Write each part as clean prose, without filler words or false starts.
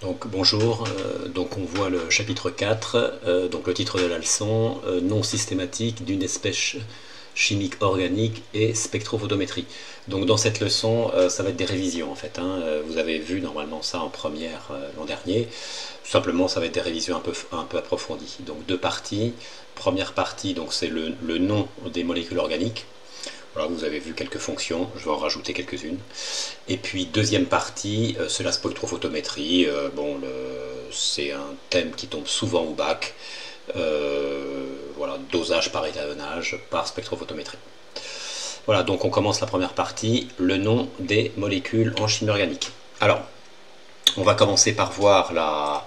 Donc bonjour, donc on voit le chapitre 4, donc le titre de la leçon, nom systématique d'une espèce chimique organique et spectrophotométrie. Donc dans cette leçon, ça va être des révisions en fait, hein. Vous avez vu normalement ça en première l'an dernier. Tout simplement ça va être des révisions un peu approfondies. Donc deux parties. Première partie, donc c'est le nom des molécules organiques. Voilà, vous avez vu quelques fonctions, je vais en rajouter quelques-unes. Et puis deuxième partie, c'est la spectrophotométrie. C'est un thème qui tombe souvent au bac. Voilà, dosage par étalonnage, par spectrophotométrie. Voilà, donc on commence la première partie, le nom des molécules en chimie organique. Alors, on va commencer par voir la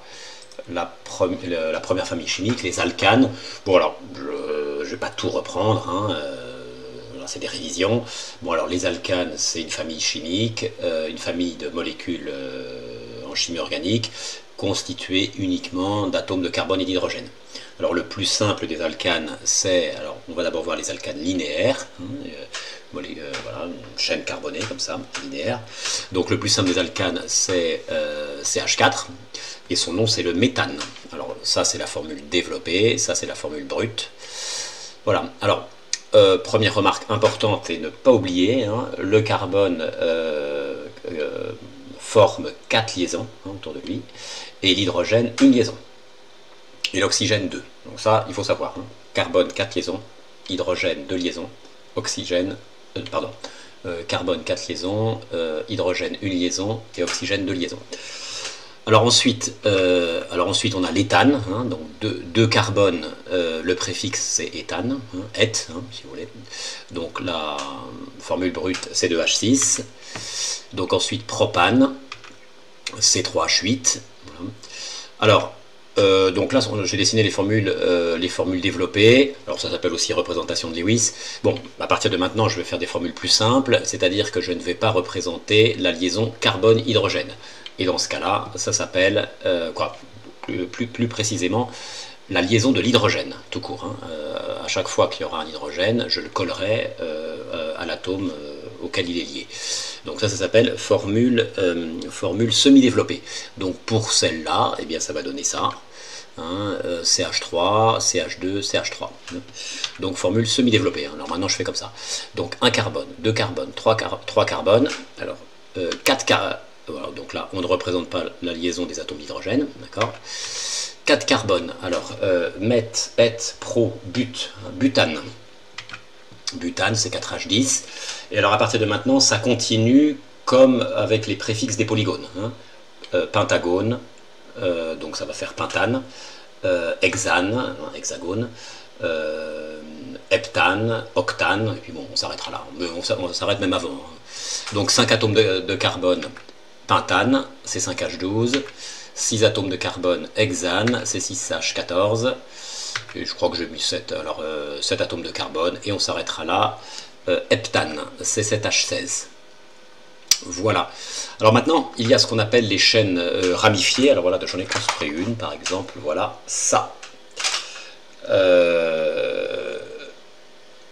première famille chimique, les alcanes. Bon alors, je ne vais pas tout reprendre, hein, c'est des révisions. Bon alors les alcanes, c'est une famille chimique, une famille de molécules en chimie organique, constituée uniquement d'atomes de carbone et d'hydrogène. Alors le plus simple des alcanes, c'est, alors on va d'abord voir les alcanes linéaires, voilà, une chaîne carbonée comme ça, linéaire. Donc le plus simple des alcanes, c'est CH4, et son nom c'est le méthane. Alors ça c'est la formule développée, ça c'est la formule brute. Voilà, alors première remarque importante et ne pas oublier, hein, le carbone forme 4 liaisons autour de lui, et l'hydrogène une liaison, et l'oxygène 2. Donc ça, il faut savoir, hein. Carbone 4 liaisons, hydrogène 2 liaisons, carbone 4 liaisons, hydrogène 1 liaison, et oxygène 2 liaisons. Alors ensuite, on a l'éthane, hein, donc deux carbones, le préfixe c'est éthane, hein, et, hein, si vous voulez. Donc la formule brute c'est 2H6. Donc ensuite propane, C3H8. Voilà. Alors, donc là j'ai dessiné les formules développées. Alors ça s'appelle aussi représentation de Lewis. Bon, à partir de maintenant je vais faire des formules plus simples, c'est-à-dire que je ne vais pas représenter la liaison carbone-hydrogène. Et dans ce cas-là, ça s'appelle, plus précisément, la liaison de l'hydrogène, tout court. Hein. À chaque fois qu'il y aura un hydrogène, je le collerai à l'atome auquel il est lié. Donc ça s'appelle formule semi-développée. Donc pour celle-là, eh bien ça va donner ça. Hein, CH3, CH2, CH3. Donc formule semi-développée. Hein. Alors maintenant je fais comme ça. Donc un carbone, deux carbones, trois carbones. Alors 4 carbones. Voilà, donc là, on ne représente pas la liaison des atomes d'hydrogène, d'accord. 4 carbones, alors, meth, pro, butane. Butane, c'est 4H10. Et alors, à partir de maintenant, ça continue comme avec les préfixes des polygones. Hein. Pentagone, donc ça va faire pentane. Hexane, hexagone. Heptane, octane, et puis bon, on s'arrêtera là. On s'arrête même avant. Hein. Donc 5 atomes de carbone, pentane, c'est 5H12, 6 atomes de carbone, hexane, c'est 6H14, et je crois que j'ai mis 7, alors 7 atomes de carbone, et on s'arrêtera là, heptane, c'est 7H16. Voilà. Alors maintenant, il y a ce qu'on appelle les chaînes ramifiées, alors voilà, j'en ai construit une, par exemple, voilà, ça.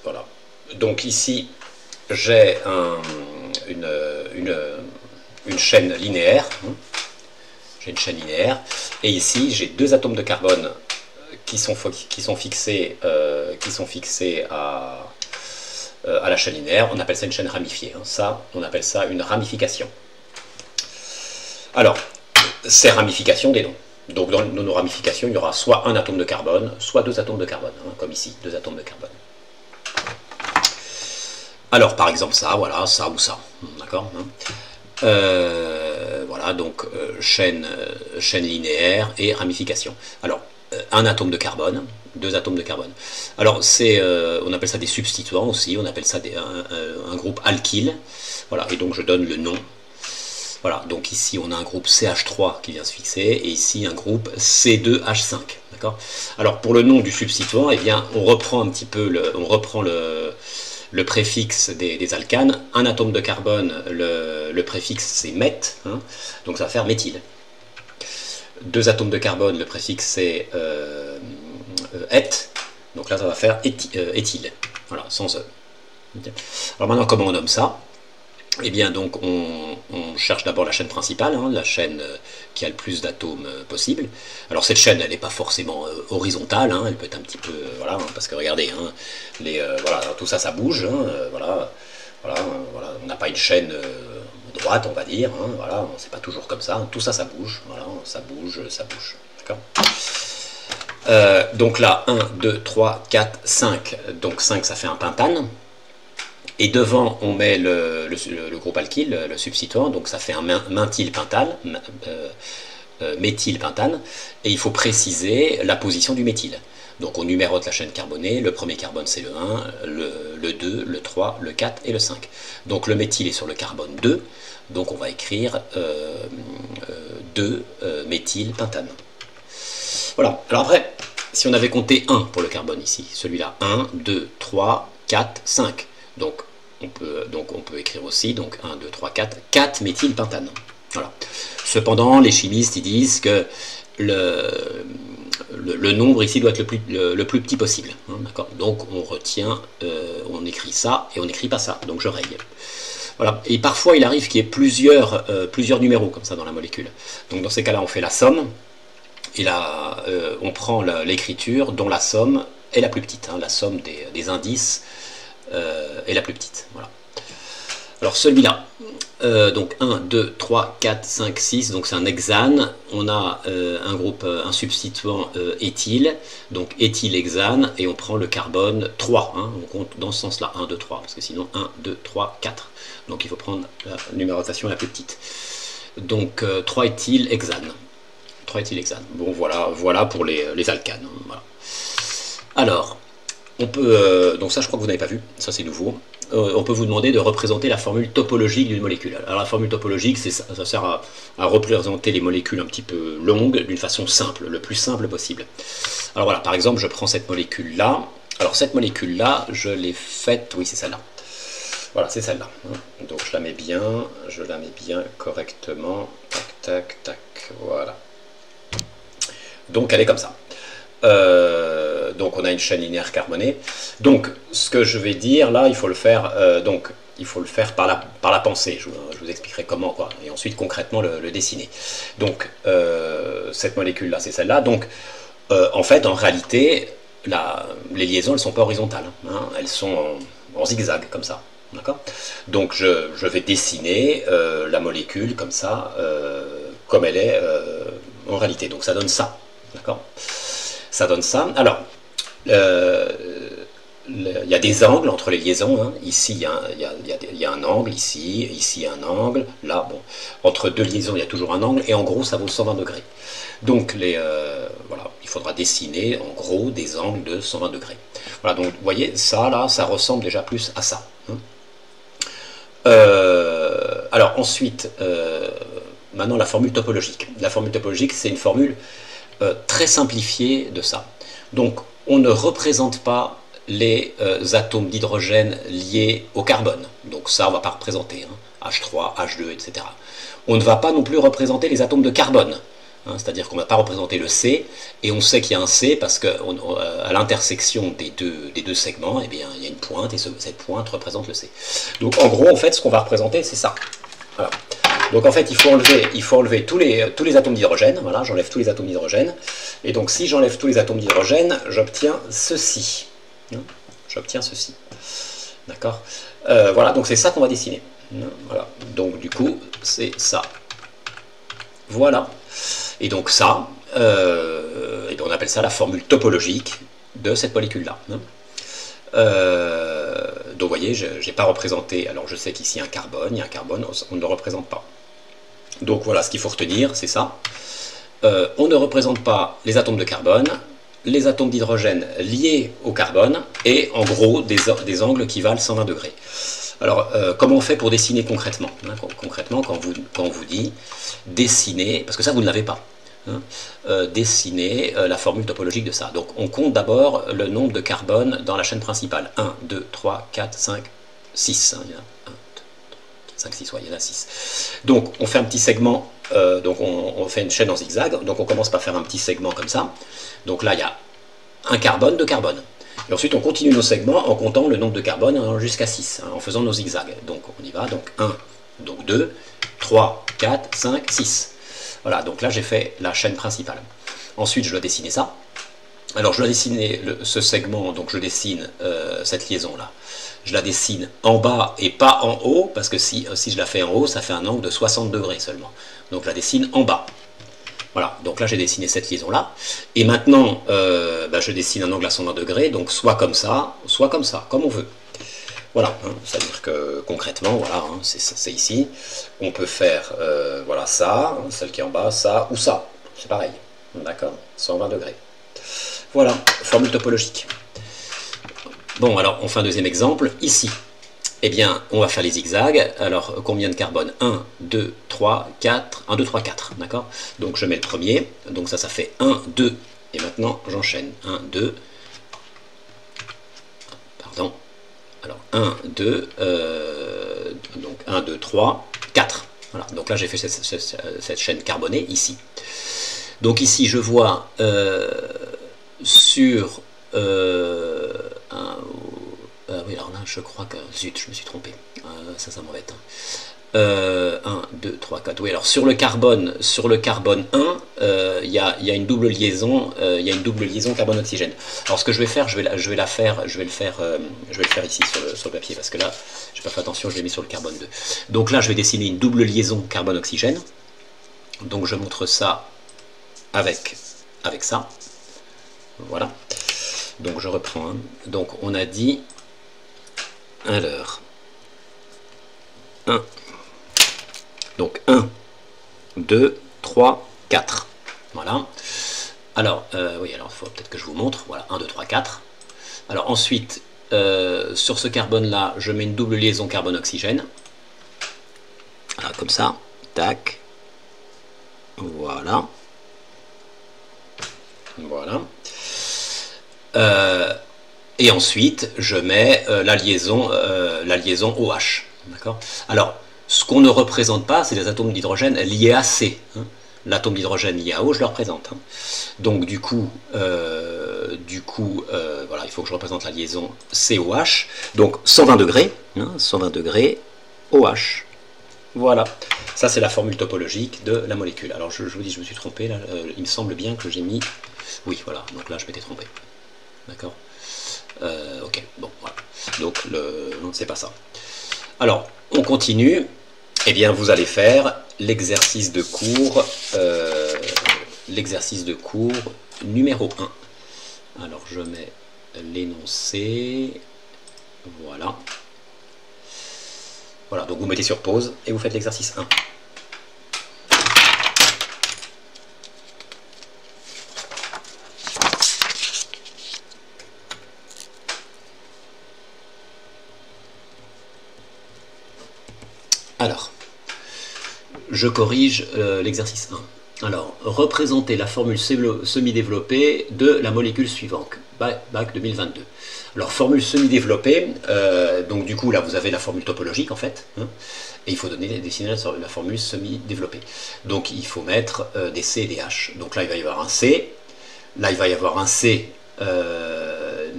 Voilà. Donc ici, j'ai une chaîne linéaire. J'ai une chaîne linéaire. Et ici, j'ai deux atomes de carbone qui sont fixés à la chaîne linéaire. On appelle ça une chaîne ramifiée. Hein. Ça, on appelle ça une ramification. Alors, ces ramifications des noms. Donc dans nos ramifications, il y aura soit un atome de carbone, soit deux atomes de carbone, hein, comme ici, deux atomes de carbone. Alors par exemple ça, voilà, ça ou ça, d'accord, hein. Voilà, donc chaîne linéaire et ramification. Alors, un atome de carbone, deux atomes de carbone. Alors on appelle ça des substituants aussi, on appelle ça un groupe alkyle, voilà, et donc je donne le nom. Voilà, donc ici on a un groupe CH3 qui vient se fixer, et ici un groupe C2H5, d'accord. Alors pour le nom du substituant, eh bien on reprend un petit peu le préfixe des alcanes. Un atome de carbone, le préfixe c'est meth, hein, donc ça va faire méthyle. Deux atomes de carbone, le préfixe c'est et, donc là ça va faire éthyle, voilà, sans E. Alors maintenant comment on nomme ça? Eh bien, donc, on cherche d'abord la chaîne principale, hein, la chaîne qui a le plus d'atomes possible. Alors, cette chaîne, elle n'est pas forcément horizontale, hein, elle peut être un petit peu, voilà, hein, parce que regardez, hein, voilà, tout ça, ça bouge, hein, voilà, voilà, on n'a pas une chaîne droite, on va dire, hein, voilà, c'est pas toujours comme ça, hein, tout ça, ça bouge, voilà, ça bouge, d'accord. Donc là, 1, 2, 3, 4, 5, donc 5, ça fait un pentane. Et devant, on met le groupe alkyle, le substituant, donc ça fait un méthylpentane, méthylpentane, et il faut préciser la position du méthyle. Donc on numérote la chaîne carbonée, le premier carbone c'est le 1, le 2, le 3, le 4 et le 5. Donc le méthyle est sur le carbone 2, donc on va écrire 2 méthylpentane. Voilà, alors après, si on avait compté 1 pour le carbone ici, celui-là, 1, 2, 3, 4, 5. Donc on peut écrire aussi, donc 1, 2, 3, 4, 4 méthylpentane. Voilà. Cependant, les chimistes ils disent que le nombre ici doit être le plus petit possible. Hein, d'accord. Donc on retient, on écrit ça et on n'écrit pas ça. Donc je raye. Voilà. Et parfois il arrive qu'il y ait plusieurs numéros comme ça dans la molécule. Donc dans ces cas-là, on fait la somme. Et là, on prend l'écriture dont la somme est la plus petite. Hein, la somme des indices est la plus petite. Voilà. Alors celui-là, donc 1, 2, 3, 4, 5, 6, donc c'est un hexane. On a un substituant éthyle, donc éthylhexane, et on prend le carbone 3. Hein, on compte dans ce sens-là, 1, 2, 3, parce que sinon 1, 2, 3, 4. Donc il faut prendre la numérotation la plus petite. Donc 3 éthylhexane. 3 éthylhexane. Bon, voilà pour les alcanes. Voilà. Alors, on peut, donc ça je crois que vous n'avez pas vu, ça c'est nouveau. On peut vous demander de représenter la formule topologique d'une molécule. Alors la formule topologique, ça sert à représenter les molécules un petit peu longues d'une façon simple, le plus simple possible. Alors voilà, par exemple, je prends cette molécule-là. Alors cette molécule-là, je l'ai faite, oui c'est celle-là. Voilà, c'est celle-là. Donc je la mets bien correctement. Tac, tac, tac, voilà. Donc elle est comme ça. Donc on a une chaîne linéaire carbonée. Donc ce que je vais dire là, il faut le faire par la pensée. Je vous expliquerai comment, quoi. Et ensuite concrètement le dessiner. Donc cette molécule là, c'est celle-là. Donc en fait, en réalité, les liaisons elles sont pas horizontales. Hein, elles sont en zigzag comme ça. D'accord. Donc je vais dessiner la molécule comme ça, comme elle est en réalité. Donc ça donne ça. D'accord. Ça donne ça. Alors, il y a des angles entre les liaisons. Hein. Ici, il y a un angle, ici un angle. Là, bon, entre deux liaisons, il y a toujours un angle. Et en gros, ça vaut 120 degrés. Donc, voilà, il faudra dessiner en gros des angles de 120 degrés. Voilà, donc vous voyez, ça, là, ça ressemble déjà plus à ça. Hein. Alors, ensuite, maintenant, la formule topologique. La formule topologique, c'est une formule très simplifié de ça. Donc on ne représente pas les atomes d'hydrogène liés au carbone. Donc ça on ne va pas représenter, hein. H3, H2, etc. On ne va pas non plus représenter les atomes de carbone. Hein, c'est-à-dire qu'on ne va pas représenter le C, et on sait qu'il y a un C parce qu'à l'intersection des deux segments, eh bien, il y a une pointe, et cette pointe représente le C. Donc en gros, en fait, ce qu'on va représenter, c'est ça. Voilà. Donc en fait, il faut enlever tous les atomes d'hydrogène. Voilà, j'enlève tous les atomes d'hydrogène. Et donc si j'enlève tous les atomes d'hydrogène, j'obtiens ceci. J'obtiens ceci. D'accord. Voilà, donc c'est ça qu'on va dessiner. Voilà. Donc du coup, c'est ça. Voilà. Et donc ça, et on appelle ça la formule topologique de cette molécule-là. Donc vous voyez, je n'ai pas représenté, alors je sais qu'ici il y a un carbone, on ne le représente pas. Donc voilà, ce qu'il faut retenir, c'est ça. On ne représente pas les atomes de carbone, les atomes d'hydrogène liés au carbone, et en gros des angles qui valent 120 degrés. Alors, comment on fait pour dessiner concrètement, hein, concrètement, quand on vous dit dessiner, parce que ça vous ne l'avez pas, hein, dessiner la formule topologique de ça. Donc on compte d'abord le nombre de carbone dans la chaîne principale. 1, 2, 3, 4, 5, 6. Hein, il y en a 1, 2, 5, 6, ouais, il y en a 6. Donc on fait un petit segment, donc on fait une chaîne en zigzag, donc on commence par faire un petit segment comme ça. Donc là il y a un carbone, deux carbones. Et ensuite, on continue nos segments en comptant le nombre de carbone jusqu'à 6, en faisant nos zigzags. Donc, on y va. Donc, 1, donc 2, 3, 4, 5, 6. Voilà, donc là, j'ai fait la chaîne principale. Ensuite, je dois dessiner ça. Alors, je dois dessiner ce segment, donc je dessine cette liaison-là. Je la dessine en bas et pas en haut, parce que si je la fais en haut, ça fait un angle de 60 degrés seulement. Donc, je la dessine en bas. Voilà, donc là j'ai dessiné cette liaison-là. Et maintenant, je dessine un angle à 120 degrés, donc soit comme ça, comme on veut. Voilà, hein, c'est-à-dire que concrètement, voilà, hein, c'est ici. On peut faire, voilà, ça, celle qui est en bas, ça ou ça. C'est pareil, d'accord, 120 degrés. Voilà, formule topologique. Bon, alors on fait un deuxième exemple, ici. Eh bien, on va faire les zigzags. Alors, combien de carbone? 1, 2, 3, 4. 1, 2, 3, 4. D'accord? Donc, je mets le premier. Donc, ça fait 1, 2. Et maintenant, j'enchaîne. 1, 2. Pardon. Alors, 1, 2. Donc, 1, 2, 3, 4. Voilà. Donc là, j'ai fait cette chaîne carbonée ici. Donc, ici, je vois sur oui, alors là, je crois que... Zut, je me suis trompé. Ça m'embête. 1, 2, 3, 4. Oui, alors sur le carbone 1, il y a une double liaison. Il y a une double liaison carbone-oxygène. Alors, ce que je vais faire, je vais le faire ici sur le papier, parce que là, je n'ai pas fait attention, je l'ai mis sur le carbone 2. Donc là, je vais dessiner une double liaison carbone-oxygène. Donc, je montre ça avec ça. Voilà. Donc, je reprends. Hein. Donc, on a dit... Alors, 1, donc 1, 2, 3, 4, voilà. Alors, oui, alors il faut peut-être que je vous montre, voilà, 1, 2, 3, 4. Alors ensuite, sur ce carbone-là, je mets une double liaison carbone-oxygène. Voilà, comme ça, tac, voilà. Voilà. Et ensuite, je mets la liaison OH. D'accord ? Alors, ce qu'on ne représente pas, c'est les atomes d'hydrogène liés à C. Hein. L'atome d'hydrogène lié à O, je le représente. Hein. Donc, du coup, voilà, il faut que je représente la liaison COH. Donc, 120 degrés, hein, 120 degrés, OH. Voilà. Ça, c'est la formule topologique de la molécule. Alors, je vous dis, je me suis trompé. Là, il me semble bien que j'ai mis... Oui, voilà. Donc là, je m'étais trompé. D'accord ? Ok, bon, voilà. Donc, non, c'est pas ça. Alors, on continue. Eh bien, vous allez faire l'exercice de cours numéro 1. Alors, je mets l'énoncé. Voilà. Voilà, donc vous mettez sur pause et vous faites l'exercice 1. Alors, je corrige l'exercice 1. Alors, représenter la formule semi-développée de la molécule suivante, bac 2022. Alors, formule semi-développée, donc du coup, là, vous avez la formule topologique, en fait, hein, et il faut dessiner la formule semi-développée. Donc, il faut mettre des C et des H. Donc là, il va y avoir un C, là, il va y avoir un C, voilà.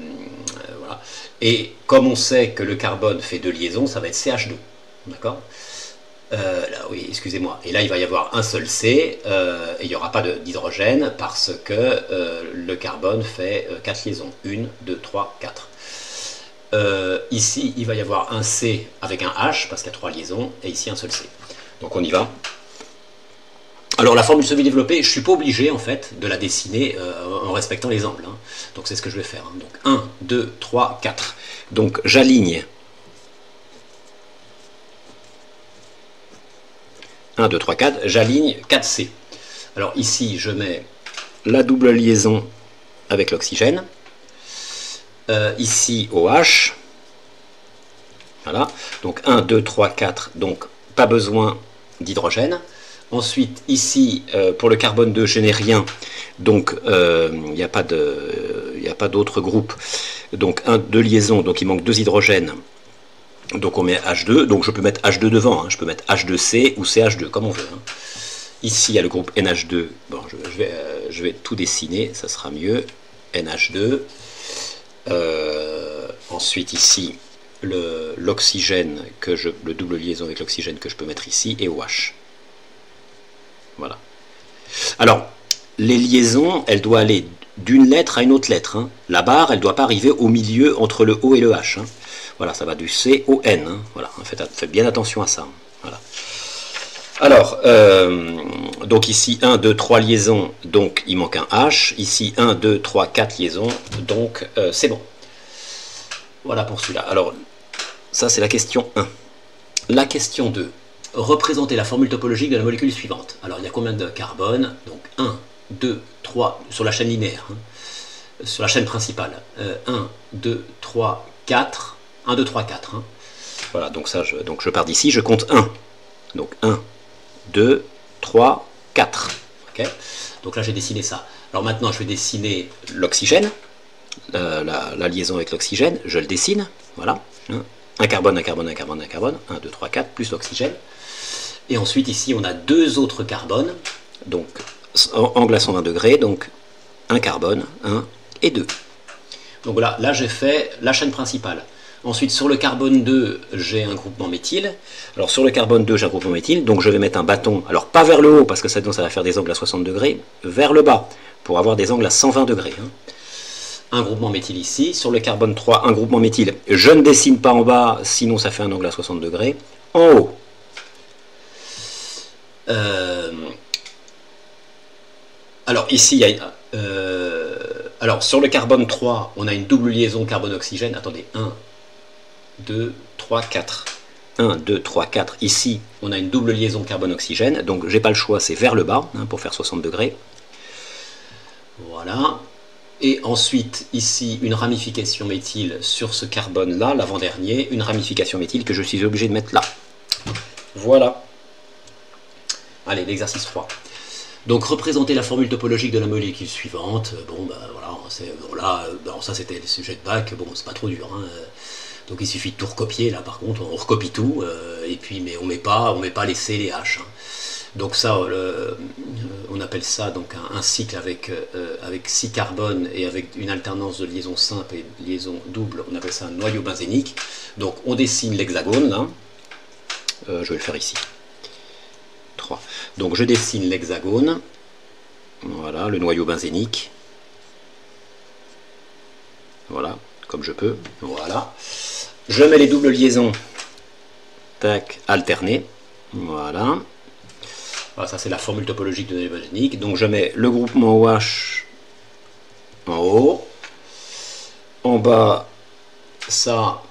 Et comme on sait que le carbone fait 2 liaisons, ça va être CH2, d'accord ? Là, oui, excusez-moi. Et là, il va y avoir un seul C, et il n'y aura pas d'hydrogène parce que le carbone fait 4 liaisons. 1, 2, 3, 4. Ici, il va y avoir un C avec un H parce qu'il y a 3 liaisons, et ici un seul C. Donc on y va. Alors la formule semi-développée, je ne suis pas obligé en fait de la dessiner en respectant les angles. Hein. Donc c'est ce que je vais faire. Hein. Donc 1, 2, 3, 4. Donc j'aligne 1, 2, 3, 4, j'aligne 4C. Alors ici, je mets la double liaison avec l'oxygène. Ici, OH. Voilà. Donc 1, 2, 3, 4. Donc pas besoin d'hydrogène. Ensuite, ici, pour le carbone 2, je n'ai rien. Donc il n'y a pas d'autre groupe. Donc 2 liaisons. Donc il manque 2 hydrogènes. Donc on met H2, donc je peux mettre H2 devant, hein. Je peux mettre H2C ou CH2, comme on veut. Hein. Ici, il y a le groupe NH2, bon, je vais tout dessiner, ça sera mieux. NH2, Ensuite ici, l'oxygène, le double liaison avec l'oxygène que je peux mettre ici, et OH. Voilà. Alors, les liaisons, elles doivent aller d'une lettre à une autre lettre. Hein. La barre, elle ne doit pas arriver au milieu entre le O et le H. Hein. Voilà, ça va du C au N. Hein. Voilà, faites bien attention à ça. Hein. Voilà. Alors, donc ici 1, 2, 3 liaisons, donc il manque un H. Ici 1, 2, 3, 4 liaisons, donc c'est bon. Voilà pour celui-là. Alors, ça c'est la question 1. La question 2. Représenter la formule topologique de la molécule suivante. Alors, il y a combien de carbone? Donc 1, 2, 3, sur la chaîne linéaire, hein, sur la chaîne principale. 1, 2, 3, 4. 1, 2, 3, 4. Hein. Voilà, donc ça, je pars d'ici, je compte 1. Donc 1, 2, 3, 4. Okay, donc là, j'ai dessiné ça. Alors maintenant, je vais dessiner l'oxygène, la liaison avec l'oxygène. Je le dessine, voilà. Un carbone, un carbone, un carbone, un carbone. 1, 2, 3, 4, plus l'oxygène. Et ensuite, ici, on a deux autres carbones. Donc, angle à 120 degrés. Donc, un carbone, 1 et 2. Donc là j'ai fait la chaîne principale. Ensuite, sur le carbone 2, j'ai un groupement méthyle. Alors, sur le carbone 2, j'ai un groupement méthyle. Donc, je vais mettre un bâton. Alors, pas vers le haut, parce que sinon, ça va faire des angles à 60 degrés. Vers le bas, pour avoir des angles à 120 degrés. Hein. Un groupement méthyle ici. Sur le carbone 3, un groupement méthyle. Je ne dessine pas en bas, sinon ça fait un angle à 60 degrés. En haut. Alors, ici, il y a... alors, sur le carbone 3, on a une double liaison carbone-oxygène. Attendez, 1, 2, 3, 4. 1, 2, 3, 4. Ici, on a une double liaison carbone-oxygène. Donc, j'ai pas le choix, c'est vers le bas, hein, pour faire 60 degrés. Voilà. Et ensuite, ici, une ramification méthyle sur ce carbone-là, l'avant-dernier. Une ramification méthyle que je suis obligé de mettre là. Voilà. Allez, l'exercice 3. Donc, représenter la formule topologique de la molécule suivante. Bon, ben voilà, ça c'était le sujet de bac. Bon, c'est pas trop dur. Hein. Donc, il suffit de tout recopier. Là, par contre, on recopie tout. Et puis, mais on met pas les C, les H. Hein. Donc, ça, on appelle ça donc un cycle avec 6 carbones et avec une alternance de liaison simple et de liaison double. On appelle ça un noyau benzénique. Donc, on dessine l'hexagone. Là. Je vais le faire ici. 3. Donc je dessine l'hexagone, voilà, le noyau benzénique, voilà, comme je peux, voilà. Je mets les doubles liaisons, tac, alternées, voilà. Voilà, ça c'est la formule topologique de noyau benzénique. Donc je mets le groupement OH en haut, en bas, ça,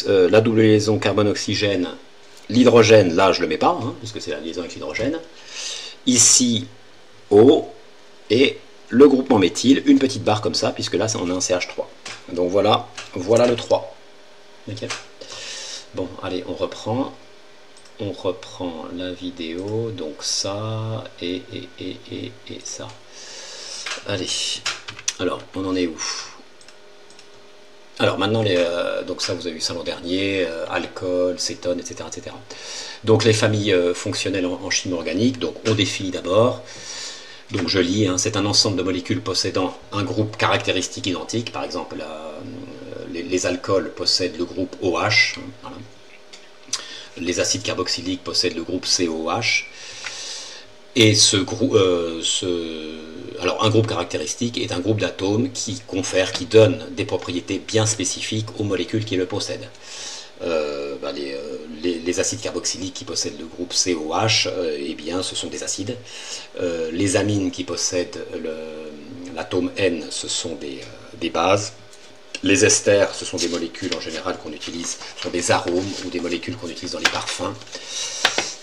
la double liaison carbone-oxygène. L'hydrogène, là, je ne le mets pas, hein, puisque c'est la liaison avec l'hydrogène. Ici, O, et le groupement méthyle, une petite barre comme ça, puisque là, on a un CH3. Donc voilà le 3. Okay. Bon, allez, on reprend. On reprend la vidéo, donc ça, et ça. Allez, alors, on en est où? Alors maintenant, donc ça vous avez vu ça l'an dernier, alcool, cétone, etc., etc. Donc les familles fonctionnelles en chimie organique, donc on définit d'abord. Donc je lis, hein, c'est un ensemble de molécules possédant un groupe caractéristique identique. Par exemple, les alcools possèdent le groupe OH. Voilà. Les acides carboxyliques possèdent le groupe COH. Et alors un groupe caractéristique est un groupe d'atomes qui donne des propriétés bien spécifiques aux molécules qui le possèdent. Les acides carboxyliques qui possèdent le groupe COH, eh bien ce sont des acides. Les amines qui possèdent l'atome N, ce sont des bases. Les esters, ce sont des molécules en général qu'on utilise, ce sont des arômes ou des molécules qu'on utilise dans les parfums.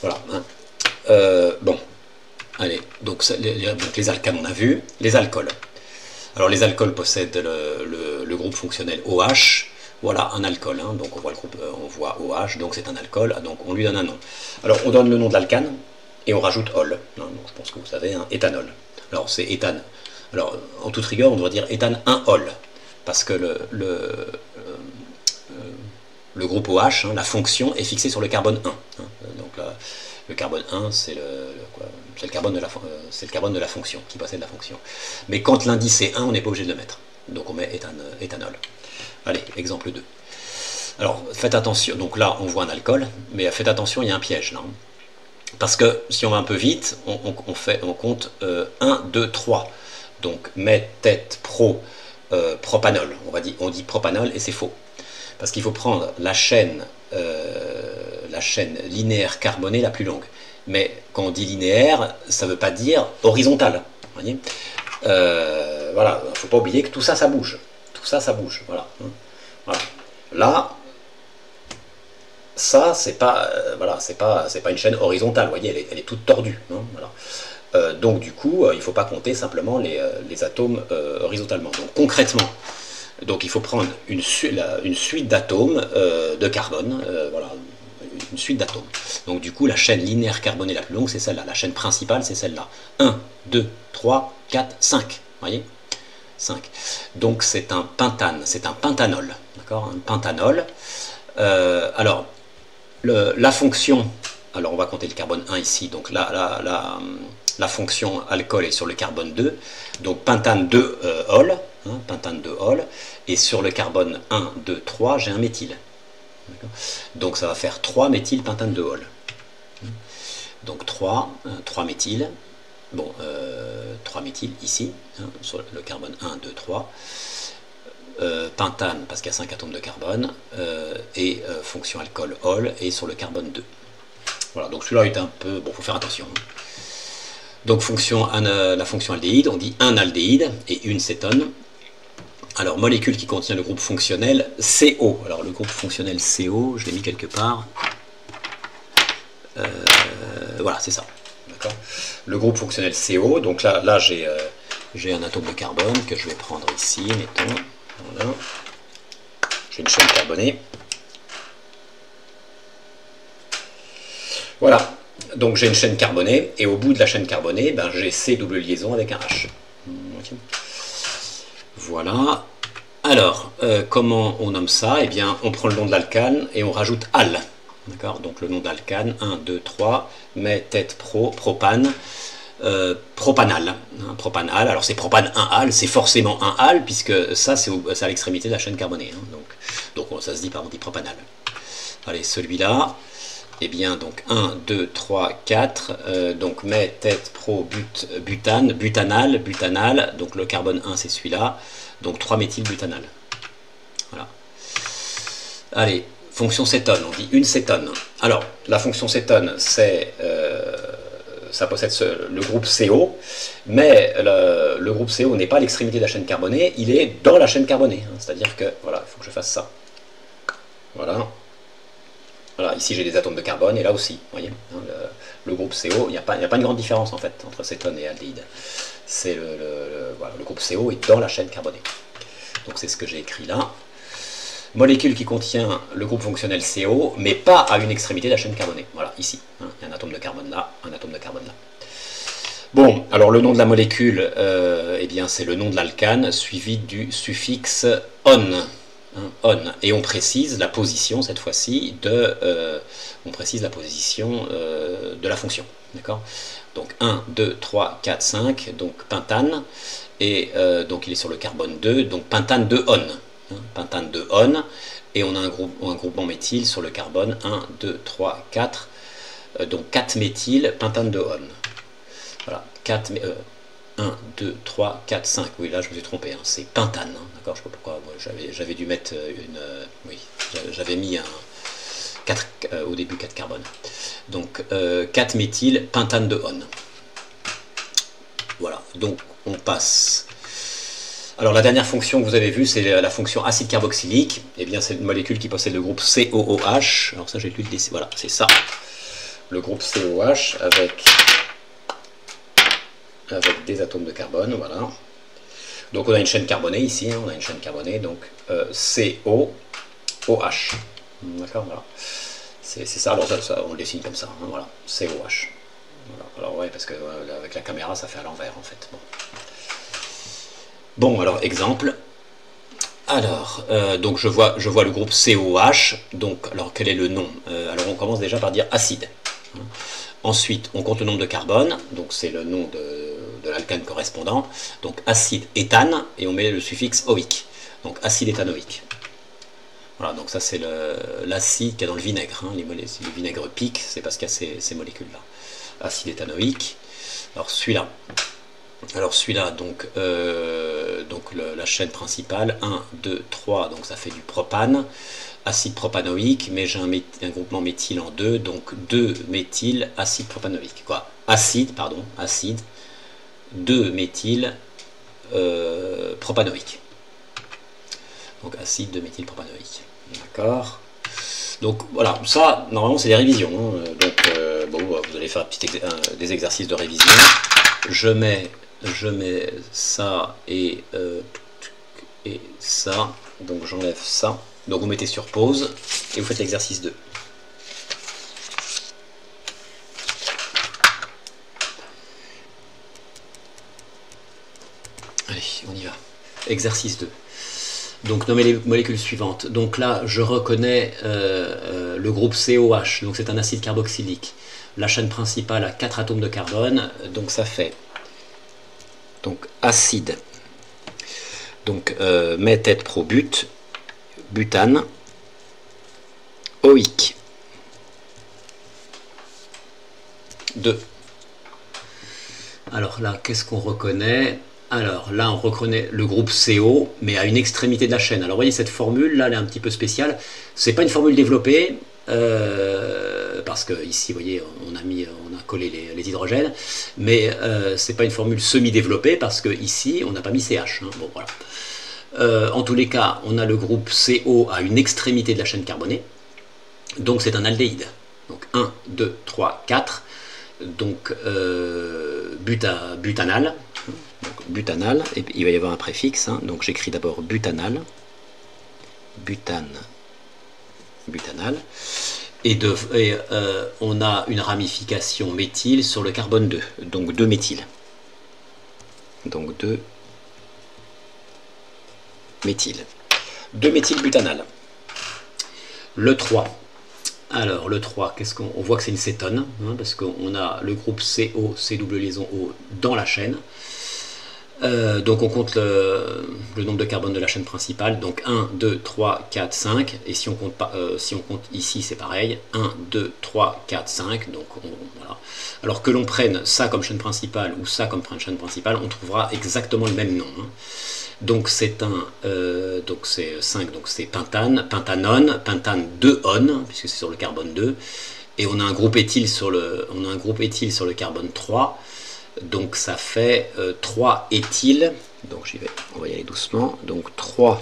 Voilà. Hein. Bon. Allez, donc les alcanes, on a vu. Les alcools. Alors les alcools possèdent le groupe fonctionnel OH. Voilà un alcool. Hein, donc on voit OH, donc c'est un alcool. Donc on lui donne un nom. Alors on donne le nom de l'alcane et on rajoute ol. Hein, donc je pense que vous savez, hein, éthanol. Alors c'est éthane. Alors en toute rigueur, on devrait dire éthane 1-ol. Parce que le groupe OH, hein, la fonction, est fixée sur le carbone 1. Hein, donc le carbone 1, c'est le carbone de la fonction, qui possède la fonction. Mais quand l'indice est 1, on n'est pas obligé de le mettre. donc on met éthanol. Allez, exemple 2. Alors, faites attention, donc là, on voit un alcool, mais faites attention, il y a un piège, là. Parce que, si on va un peu vite, on compte 1, 2, 3. Donc, propanol. On dit propanol, et c'est faux. Parce qu'il faut prendre la chaîne linéaire carbonée la plus longue. Mais quand on dit linéaire, ça ne veut pas dire horizontale. Vous voyez, voilà, il ne faut pas oublier que tout ça, ça bouge. Tout ça, ça bouge. Voilà. Voilà. Là, ça, c'est pas une chaîne horizontale. Vous voyez, elle est toute tordue. Hein, voilà. Donc, du coup, il ne faut pas compter simplement les atomes horizontalement. Donc, concrètement, il faut prendre une suite d'atomes de carbone. Voilà. Une suite d'atomes. Donc du coup, la chaîne linéaire carbonée la plus longue, c'est celle-là. La chaîne principale, c'est celle-là. 1, 2, 3, 4, 5. Vous voyez, 5. Donc c'est un pentane, c'est un pentanol. D'accord, un pentanol. Alors, la fonction, alors on va compter le carbone 1 ici. Donc la fonction alcool est sur le carbone 2. Donc pentane 2 ol. Hein, pentane 2 ol. Et sur le carbone 1, 2, 3, j'ai un méthyle. Donc ça va faire 3 méthylpentane de ol. Donc 3 méthyl. Bon, 3 méthyl ici, hein, sur le carbone 1, 2, 3. Pentane, parce qu'il y a 5 atomes de carbone. Et fonction alcool ol, et sur le carbone 2. Voilà, donc celui-là est un peu... Bon, il faut faire attention. Donc la fonction aldéhyde, on dit un aldéhyde et une cétone. Alors, molécule qui contient le groupe fonctionnel CO. Alors, le groupe fonctionnel CO, je l'ai mis quelque part. Voilà, c'est ça. D'accord. Le groupe fonctionnel CO, donc là j'ai un atome de carbone que je vais prendre ici, mettons. Voilà. J'ai une chaîne carbonée. Voilà. Donc, j'ai une chaîne carbonée, et au bout de la chaîne carbonée, ben, j'ai C double liaison avec un H. Okay. Voilà. Alors, comment on nomme ça? Eh bien, on prend le nom de l'alcane et on rajoute al. D'accord? Donc le nom d'alcane, 1, 2, 3, propane, propanal. Hein, propanal. Alors c'est propane 1 al, c'est forcément 1 al, puisque ça c'est à l'extrémité de la chaîne carbonée. Hein, donc ça se dit, on dit propanal. Allez, celui-là. Eh bien, donc 1, 2, 3, 4, donc butane, butanal, donc le carbone 1 c'est celui-là, donc 3 méthylbutanal. Voilà. Allez, fonction cétone, on dit une cétone. Alors, la fonction cétone, c'est, ça possède le groupe CO, mais le groupe CO n'est pas à l'extrémité de la chaîne carbonée, il est dans la chaîne carbonée, hein, c'est-à-dire que, voilà, il faut que je fasse ça. Voilà. Voilà, ici j'ai des atomes de carbone, et là aussi, vous voyez, hein, le groupe CO, il n'y a pas une grande différence en fait entre cétone et aldéhyde. C'est voilà, le groupe CO est dans la chaîne carbonée. Donc c'est ce que j'ai écrit là. Molécule qui contient le groupe fonctionnel CO, mais pas à une extrémité de la chaîne carbonée. Voilà, ici, hein, il y a un atome de carbone là, un atome de carbone là. Bon, alors le nom de la molécule, eh bien c'est le nom de l'alcane, suivi du suffixe on. On, et on précise la position cette fois-ci de la fonction, d'accord. Donc 1, 2, 3, 4, 5, donc pentane, et donc il est sur le carbone 2, donc pentane de on, hein, pentane de on, et on a un groupement méthyle sur le carbone 1, 2, 3, 4, donc 4 méthyle pentane de on. Voilà, 1, 2, 3, 4, 5. Oui, là je me suis trompé, hein. C'est pentane. Hein. D'accord, je ne sais pas pourquoi. J'avais dû mettre oui, j'avais mis 4, au début 4 carbone. Donc 4 méthyle pentane de on. Voilà, donc on passe. Alors la dernière fonction que vous avez vue, c'est la fonction acide carboxylique. Eh bien, c'est une molécule qui possède le groupe COOH. Alors ça, j'ai lu le dessin. Voilà, c'est ça. Le groupe COOH avec des atomes de carbone, voilà. Donc on a une chaîne carbonée ici, hein, on a une chaîne carbonée, donc COOH. D'accord, voilà. C'est ça, alors ça, on le dessine comme ça, hein, voilà, COH. Voilà. Alors ouais, parce que avec la caméra, ça fait à l'envers en fait. Bon, alors exemple. Alors, donc je vois le groupe COH, donc alors quel est le nom? Alors on commence déjà par dire acide. Hein. Ensuite, on compte le nombre de carbone, donc c'est le nom de l'alcane correspondant, donc acide éthane, et on met le suffixe oïque, donc acide éthanoïque. Voilà, donc ça c'est l'acide qu'il y a dans le vinaigre, hein. Si le vinaigre pique, c'est parce qu'il y a ces molécules-là. Acide éthanoïque. Alors celui-là, donc la chaîne principale, 1, 2, 3, donc ça fait du propane, acide propanoïque, mais j'ai un groupement méthyle en 2, donc 2 méthyle acide propanoïque. Quoi, acide, 2 méthyle propanoïque. Donc acide 2 méthyle propanoïque. D'accord. Donc voilà, ça normalement c'est des révisions, hein. Donc bon, vous allez faire des exercices de révision. Je mets ça et ça, donc j'enlève ça. Donc vous mettez sur pause et vous faites l'exercice 2. Allez, on y va. Exercice 2. Donc nommer les molécules suivantes. Donc là, je reconnais le groupe COH, donc c'est un acide carboxylique. La chaîne principale a 4 atomes de carbone, donc ça fait donc acide. Donc méthète pro but, butane, oïque. 2. Alors là, qu'est-ce qu'on reconnaît? Alors là, on reconnaît le groupe CO, mais à une extrémité de la chaîne. Alors vous voyez, cette formule, là, elle est un petit peu spéciale. C'est pas une formule développée, parce que ici, vous voyez, on a collé les hydrogènes, mais c'est pas une formule semi-développée, parce que ici, on n'a pas mis CH. Hein. Bon, voilà. En tous les cas, on a le groupe CO à une extrémité de la chaîne carbonée, donc c'est un aldéhyde. Donc 1, 2, 3, 4, donc butanal. Donc, butanal, et il va y avoir un préfixe, hein. Donc j'écris d'abord butanal, butanal, et on a une ramification méthyle sur le carbone 2, donc 2 méthyle. Donc 2 méthyle. 2 méthyle butanal. Le 3. Alors le 3, on voit que c'est une cétone, hein, parce qu'on a le groupe CO, C double liaison O dans la chaîne. Donc on compte le nombre de carbone de la chaîne principale, donc 1, 2, 3, 4, 5, et si on compte, ici c'est pareil, 1, 2, 3, 4, 5, donc voilà. Alors que l'on prenne ça comme chaîne principale ou ça comme chaîne principale, on trouvera exactement le même nom, hein. Donc c'est donc c'est 5, donc c'est pentane, pentanone, pentane 2-on, puisque c'est sur le carbone 2, et on a un groupe éthyle sur le carbone 3. Donc ça fait 3 éthyle, donc j'y vais, on va y aller doucement, donc 3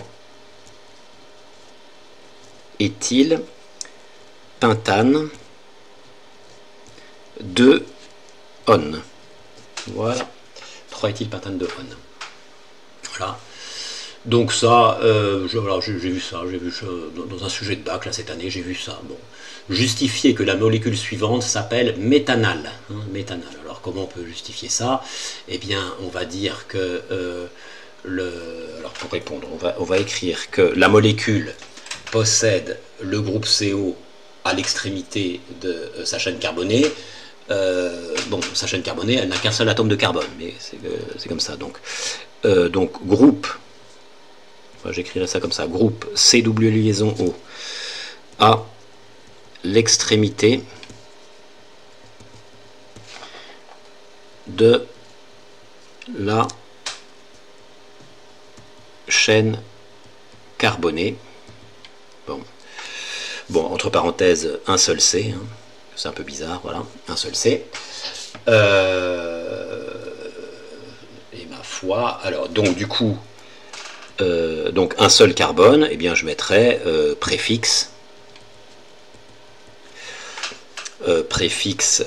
éthyle, pentane, 2 on. Voilà, 3 éthyle, pentane, 2 on. Voilà. Donc ça, j'ai vu ça, dans un sujet de bac là, cette année, j'ai vu ça. Bon, justifier que la molécule suivante s'appelle méthanal. Hein, méthanal. Alors comment on peut justifier ça? Eh bien, on va dire que alors pour répondre, on va écrire que la molécule possède le groupe CO à l'extrémité de sa chaîne carbonée. Bon, sa chaîne carbonée, elle n'a qu'un seul atome de carbone, mais c'est comme ça. Donc groupe, j'écrirai ça comme ça, groupe C double liaison O à l'extrémité de la chaîne carbonée. Bon, entre parenthèses, un seul C, hein. C'est un peu bizarre, voilà, un seul C. Et ma foi, alors donc du coup, donc un seul carbone, eh bien je mettrais préfixe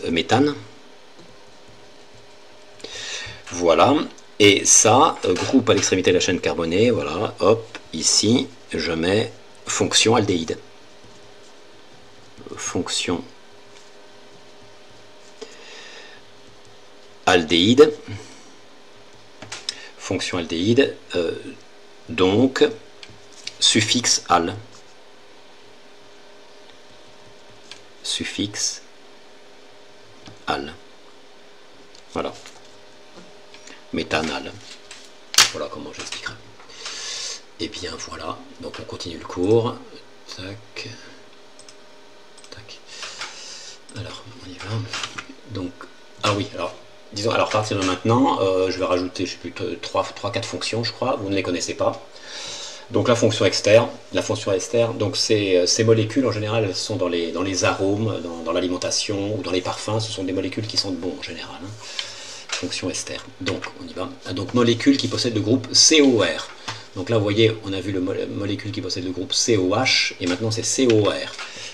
méthane. Voilà, et ça, groupe à l'extrémité de la chaîne carbonée, voilà, hop, ici, je mets fonction aldéhyde. Fonction aldéhyde. Fonction aldéhyde, donc suffixe al. Suffixe al. Voilà. méthanal. Voilà comment j'expliquerai. Et bien voilà, donc on continue le cours. Tac. Tac. Alors, on y va. Donc, ah oui, alors, disons, alors à partir de maintenant, je vais rajouter, je sais plus, 3-4 fonctions, je crois, vous ne les connaissez pas. Donc la fonction externe, donc ces molécules en général elles sont dans les arômes, dans l'alimentation ou dans les parfums, ce sont des molécules qui sont bons en général. Hein. Fonction externe. Donc on y va. Donc molécules qui possèdent le groupe COR. Donc là vous voyez, on a vu le molécule qui possède le groupe COH et maintenant c'est COR.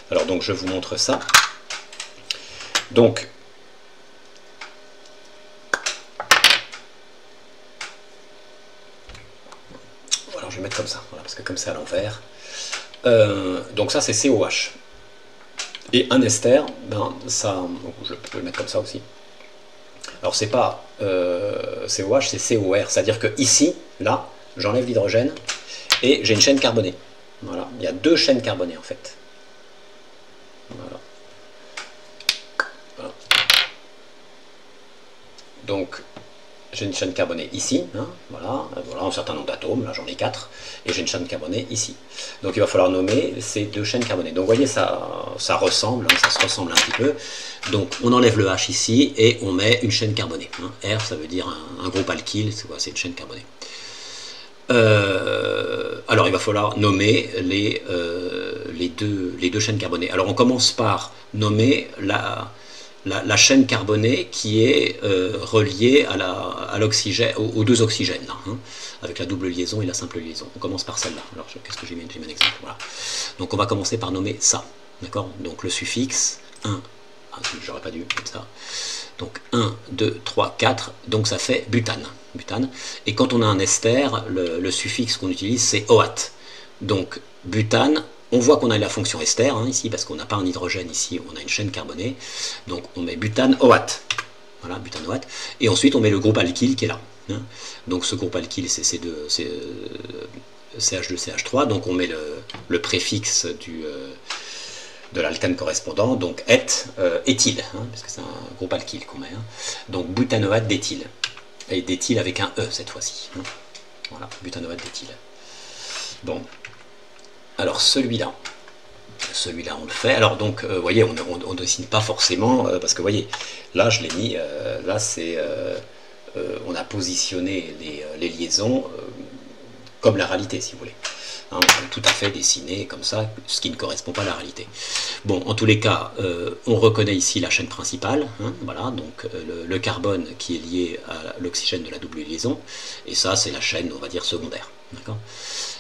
Alors donc je vous montre ça. Donc je vais mettre comme ça, voilà, parce que comme c'est à l'envers. Donc ça c'est COH. Et un ester, ben, ça, donc je peux le mettre comme ça aussi. Alors c'est pas COH, c'est COR, c'est-à-dire que ici, là, j'enlève l'hydrogène et j'ai une chaîne carbonée. Voilà, il y a 2 chaînes carbonées en fait. Voilà. Voilà. Donc j'ai une chaîne carbonée ici, hein, voilà, un certain nombre d'atomes, là j'en ai 4, et j'ai une chaîne carbonée ici. Donc il va falloir nommer ces 2 chaînes carbonées. Donc vous voyez, ça ressemble, hein, ça se ressemble un petit peu. Donc on enlève le H ici, et on met une chaîne carbonée. Hein. R, ça veut dire un groupe alkyle, c'est quoi? C'est une chaîne carbonée. Alors il va falloir nommer les 2 chaînes carbonées. Alors on commence par nommer la chaîne carbonée qui est reliée à l'oxygène, aux 2 oxygènes, là, hein, avec la double liaison et la simple liaison. On commence par celle-là. Alors, qu'est-ce que j'ai mis? J'ai mis un exemple. Voilà. Donc, on va commencer par nommer ça. D'accord? Donc, le suffixe 1. Ah, j'aurais pas dû, comme ça. Donc, 1, 2, 3, 4. Donc, ça fait butane. Butane. Et quand on a un ester, le suffixe qu'on utilise, c'est OAT. Donc, butane. On voit qu'on a la fonction ester, hein, ici, parce qu'on n'a pas un hydrogène ici, on a une chaîne carbonée. Donc on met butane OAT. Voilà, butane OAT. Et ensuite on met le groupe alkyle qui est là. Hein. Donc ce groupe alkyle, c'est CH2CH3. Donc on met le préfixe de l'alcane correspondant, donc éthyle, hein, parce que c'est un groupe alkyle qu'on met. Hein. Donc butanoate d'éthyle. Et d'éthyle avec un E cette fois-ci. Hein. Voilà, butanoate d'éthyle. Bon. Alors celui-là, on le fait. Alors donc, vous voyez, on ne dessine pas forcément, parce que vous voyez, là je l'ai mis, là c'est, on a positionné les liaisons comme la réalité, si vous voulez. Hein, on peut tout à fait dessiner comme ça, ce qui ne correspond pas à la réalité. Bon, en tous les cas, on reconnaît ici la chaîne principale, hein, voilà, donc le carbone qui est lié à l'oxygène de la double liaison, et ça c'est la chaîne, on va dire, secondaire. D'accord ?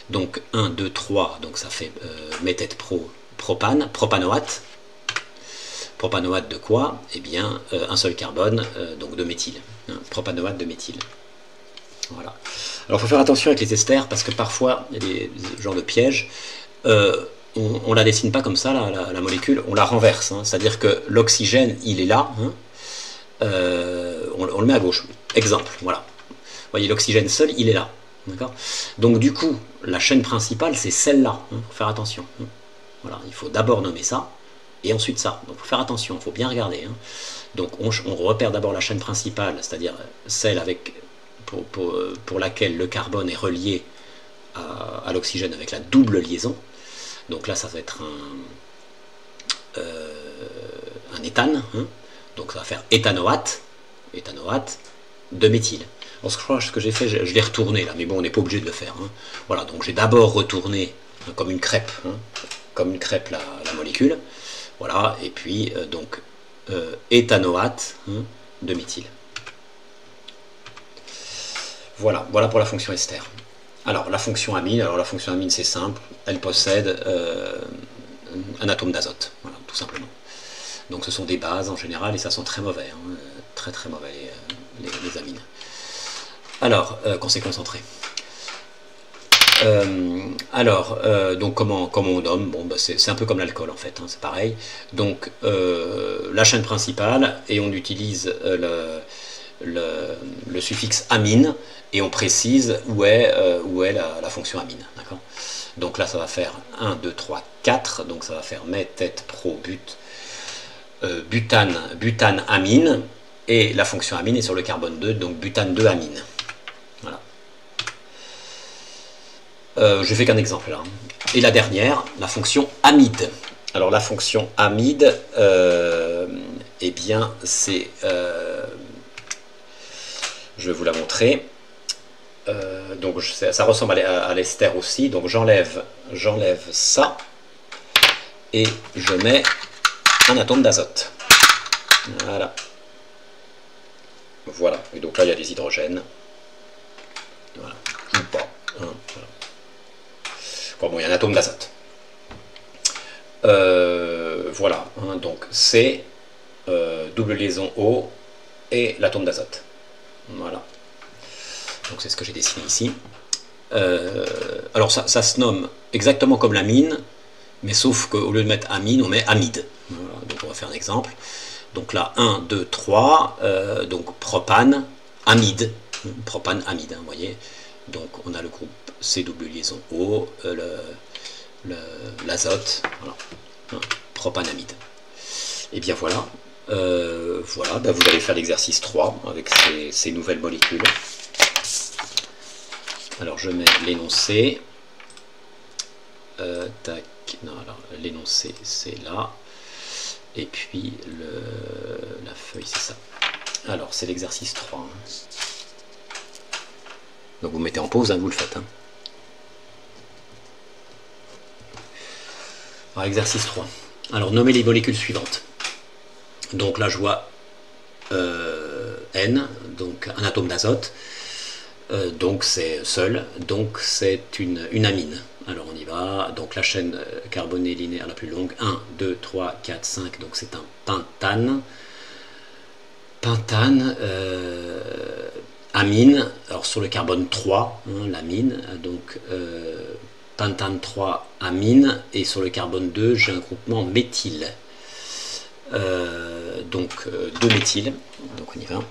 Donc 1, 2, 3, donc ça fait méthète propane, propanoate. Propanoate de quoi? Eh bien, un seul carbone, donc de méthyle. Hein, propanoate de méthyle. Voilà. Alors il faut faire attention avec les esters, parce que parfois, il y a des genres de pièges. On ne la dessine pas comme ça, la molécule, on la renverse. Hein, c'est-à-dire que l'oxygène, il est là. Hein, on le met à gauche. Exemple, voilà. Vous voyez, l'oxygène seul, il est là. D'accord ? Donc du coup, la chaîne principale, c'est celle-là. Il faut faire attention. Hein. Voilà, il faut d'abord nommer ça, et ensuite ça. Donc il faut faire attention, il faut bien regarder. Hein. Donc on repère d'abord la chaîne principale, c'est-à-dire celle avec, pour laquelle le carbone est relié à l'oxygène avec la double liaison. Donc là, ça va être un éthane. Hein. Donc ça va faire éthanoate de méthyle. Alors, je crois que ce que j'ai fait, je l'ai retourné là, mais bon, on n'est pas obligé de le faire. Hein. Voilà, donc j'ai d'abord retourné hein, comme une crêpe, la molécule. Voilà, et puis donc éthanoate hein, de méthyle. Voilà pour la fonction ester. Alors la fonction amine, c'est simple, elle possède un atome d'azote, voilà, tout simplement. Donc ce sont des bases en général et ça sent très mauvais, hein, très mauvais les amines. Alors, qu'on s'est concentré. Donc comment on nomme? Bon, bah, c'est un peu comme l'alcool en fait, hein, c'est pareil. Donc la chaîne principale, et on utilise le suffixe amine, et on précise où est la fonction amine. D'accord ? Donc là, ça va faire 1, 2, 3, 4, donc ça va faire méthète pro butane amine, et la fonction amine est sur le carbone 2, donc butane 2 amine. Je fais qu'un exemple là. Et la dernière, la fonction amide. Alors la fonction amide, eh bien c'est... je vais vous la montrer. Donc ça ressemble à l'ester aussi. Donc j'enlève ça et je mets un atome d'azote. Voilà. Voilà. Et donc là il y a des hydrogènes. Voilà. Ou pas. Hein, voilà. Bon, il y a un atome d'azote. Voilà, hein, donc c'est double liaison O et l'atome d'azote. Voilà. Donc c'est ce que j'ai dessiné ici. Alors ça se nomme exactement comme l'amine, mais sauf qu'au lieu de mettre amine, on met amide. Voilà, donc on va faire un exemple. Donc là, 1, 2, 3, donc propane, amide. Propane, amide, hein, vous voyez. Donc on a le groupe C double liaison O, l'azote, voilà, hein, propanamide. Et bien voilà, voilà, ben vous allez faire l'exercice 3 avec ces nouvelles molécules. Alors je mets l'énoncé, tac, non, alors l'énoncé c'est là, et puis la feuille c'est ça. Alors c'est l'exercice 3. Hein. Donc vous mettez en pause, hein, vous le faites. Hein. Alors, exercice 3. Alors nommer les molécules suivantes. Donc là je vois N, donc un atome d'azote. Donc c'est seul, donc c'est une amine. Alors on y va, donc la chaîne carbonée linéaire la plus longue, 1, 2, 3, 4, 5, donc c'est un pentane. Pentane, amine, alors sur le carbone 3, hein, l'amine, donc pentane 3, amine, et sur le carbone 2, j'ai un groupement méthyle. Donc 2 méthyle, donc on y va.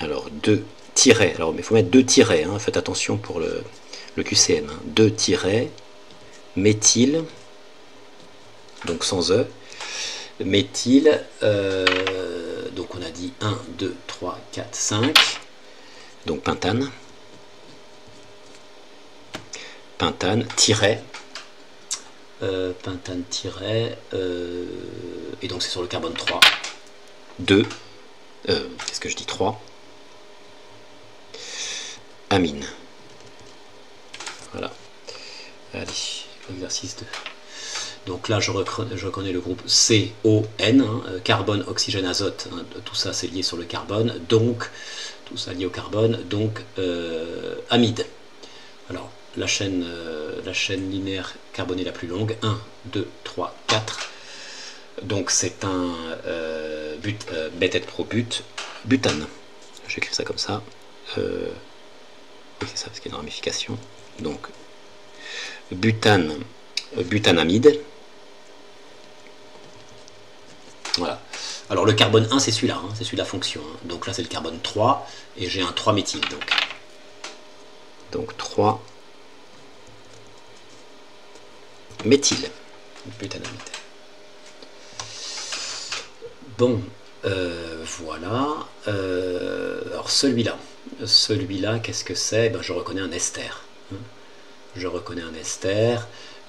Alors 2 tirets, alors il faut mettre 2 tirets, hein, faites attention pour le QCM, hein. 2 tirets, méthyle, donc sans E, méthyle, donc on a dit 1, 2, 3, 4, 5, donc pentane, pentane, tiret, pentane, tiret, et donc c'est sur le carbone 3, 2, qu'est-ce que je dis, 3, amine. Voilà. Allez, l'exercice 2. Donc là, je reconnais le groupe CON, hein, carbone, oxygène, azote, hein, tout ça c'est lié sur le carbone, donc, tout ça lié au carbone, donc amide. Alors, la chaîne linéaire carbonée la plus longue, 1, 2, 3, 4, donc c'est un bêta-pro-but, butane. J'écris ça comme ça. Oui, c'est ça, parce qu'il y a une ramification. Donc, butane, butanamide. Voilà. Alors, le carbone 1, c'est celui-là, hein, c'est celui de la fonction. Hein. Donc là, c'est le carbone 3, et j'ai un 3 méthyle. Donc 3 méthyle, butanamide. Bon, voilà. Alors celui-là, qu'est-ce que c'est? Ben, je reconnais un ester. Hein. Je reconnais un ester,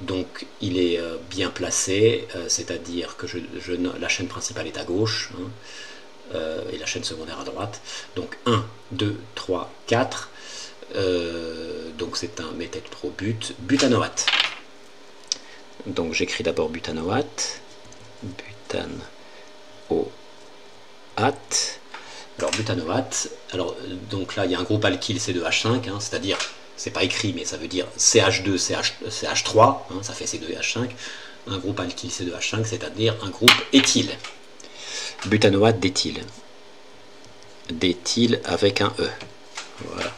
donc il est bien placé, c'est-à-dire que la chaîne principale est à gauche, hein, et la chaîne secondaire à droite. Donc 1, 2, 3, 4. Donc c'est un méthylprobut, butanoate. Donc j'écris d'abord butanoate, butanoate. Alors butanoate, alors donc là il y a un groupe alkyle C2H5, hein, c'est-à-dire, c'est pas écrit mais ça veut dire CH2, CH3, hein, ça fait C2H5, un groupe alkyle C2H5, c'est-à-dire un groupe éthyle. Butanoate d'éthyle. D'éthyle avec un E. Voilà.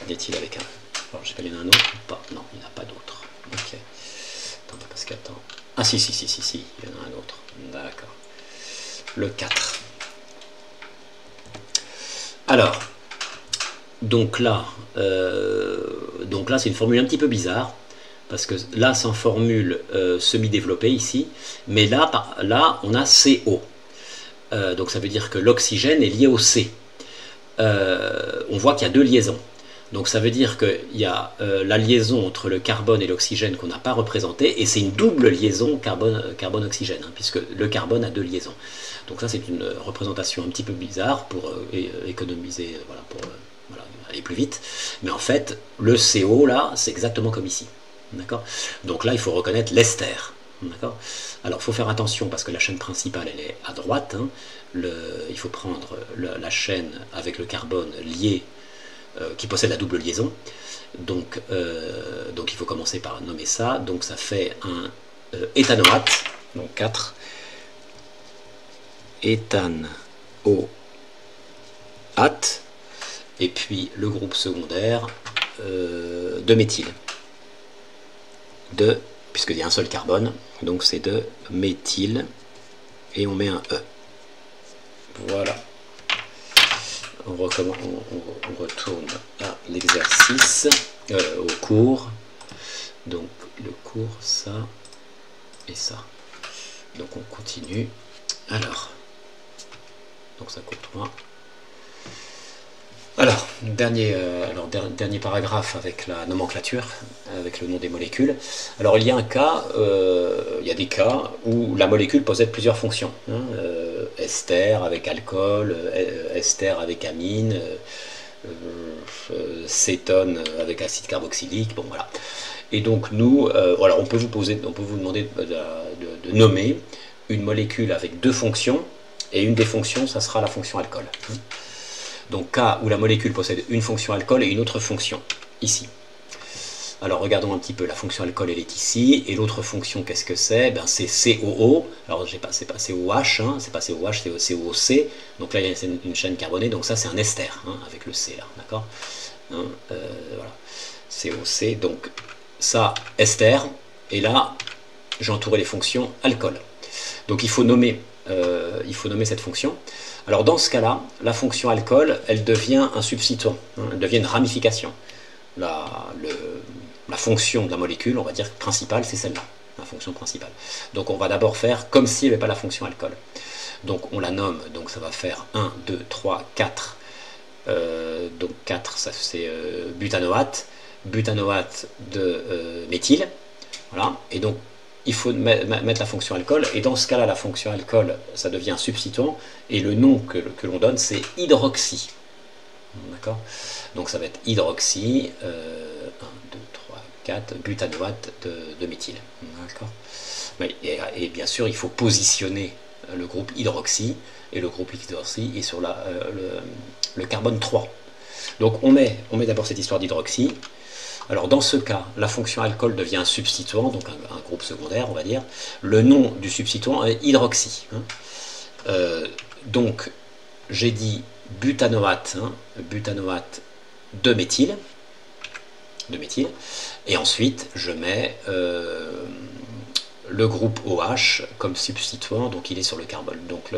D'éthyle avec un E. Alors je sais pas, il y en a un autre ou pas? Non, il n'y en a pas d'autre. Ok. Attends, parce qu'attends. Ah si, il y en a un autre. D'accord. Le 4. Alors, donc là c'est une formule un petit peu bizarre, parce que là c'est en formule semi-développée ici, mais là on a CO. Donc ça veut dire que l'oxygène est lié au C. On voit qu'il y a deux liaisons. Donc ça veut dire qu'il y a la liaison entre le carbone et l'oxygène qu'on n'a pas représenté, et c'est une double liaison carbone-oxygène, hein, puisque le carbone a deux liaisons. Donc ça c'est une représentation un petit peu bizarre pour économiser, voilà, pour voilà, aller plus vite. Mais en fait, le CO là, c'est exactement comme ici. D'accord. Donc là, il faut reconnaître l'ester. D'accord. Alors il faut faire attention parce que la chaîne principale elle est à droite. Hein. Il faut prendre la chaîne avec le carbone lié qui possède la double liaison. Donc il faut commencer par nommer ça. Donc ça fait un éthanoate, donc 4 éthanoate, et puis le groupe secondaire de méthyle. Puisqu'il y a un seul carbone, donc c'est de méthyle, et on met un E. Voilà. On retourne à l'exercice, au cours. Donc le cours, ça et ça. Donc on continue. Alors, donc ça coûte 3. Alors, dernier paragraphe avec la nomenclature, avec le nom des molécules. Alors il y a des cas où la molécule possède plusieurs fonctions. Hein, ester avec alcool, ester avec amine, cétone avec acide carboxylique, bon voilà. Et donc nous, voilà, on peut vous demander de nommer une molécule avec deux fonctions, et une des fonctions, ça sera la fonction alcool. Donc cas où la molécule possède une fonction alcool et une autre fonction, ici. Alors regardons un petit peu, la fonction alcool elle est ici, et l'autre fonction qu'est-ce que c'est? Ben, c'est COO, alors c'est pas COH, hein, c'est pas COH, c'est COC, donc là il y a une chaîne carbonée, donc ça c'est un ester, hein, avec le C là, d'accord, hein, voilà, COC, donc ça, ester, et là j'ai entouré les fonctions alcool. Donc il faut nommer cette fonction. Alors dans ce cas-là, la fonction alcool, elle devient un substituant, hein, elle devient une ramification. La fonction de la molécule, on va dire principale, c'est celle-là, la fonction principale. Donc on va d'abord faire comme s'il n'y avait pas la fonction alcool. Donc on la nomme, donc ça va faire 1, 2, 3, 4. Donc 4, ça c'est butanoate de méthyle. Voilà, et donc il faut mettre la fonction alcool, et dans ce cas-là, la fonction alcool, ça devient un substituant, et le nom que l'on donne, c'est hydroxy. D'accord. Donc ça va être hydroxy, 1, 2, 3, 4, butanoate de méthyle. D'accord. Et bien sûr, il faut positionner le groupe hydroxy, et le groupe hydroxy est sur le carbone 3. Donc on met d'abord cette histoire d'hydroxy. Alors dans ce cas, la fonction alcool devient un substituant, donc un groupe secondaire, on va dire. Le nom du substituant est hydroxy. Hein. Donc j'ai dit butanoate, hein, butanoate de méthyle, et ensuite je mets le groupe OH comme substituant, donc il est sur le carbone. Donc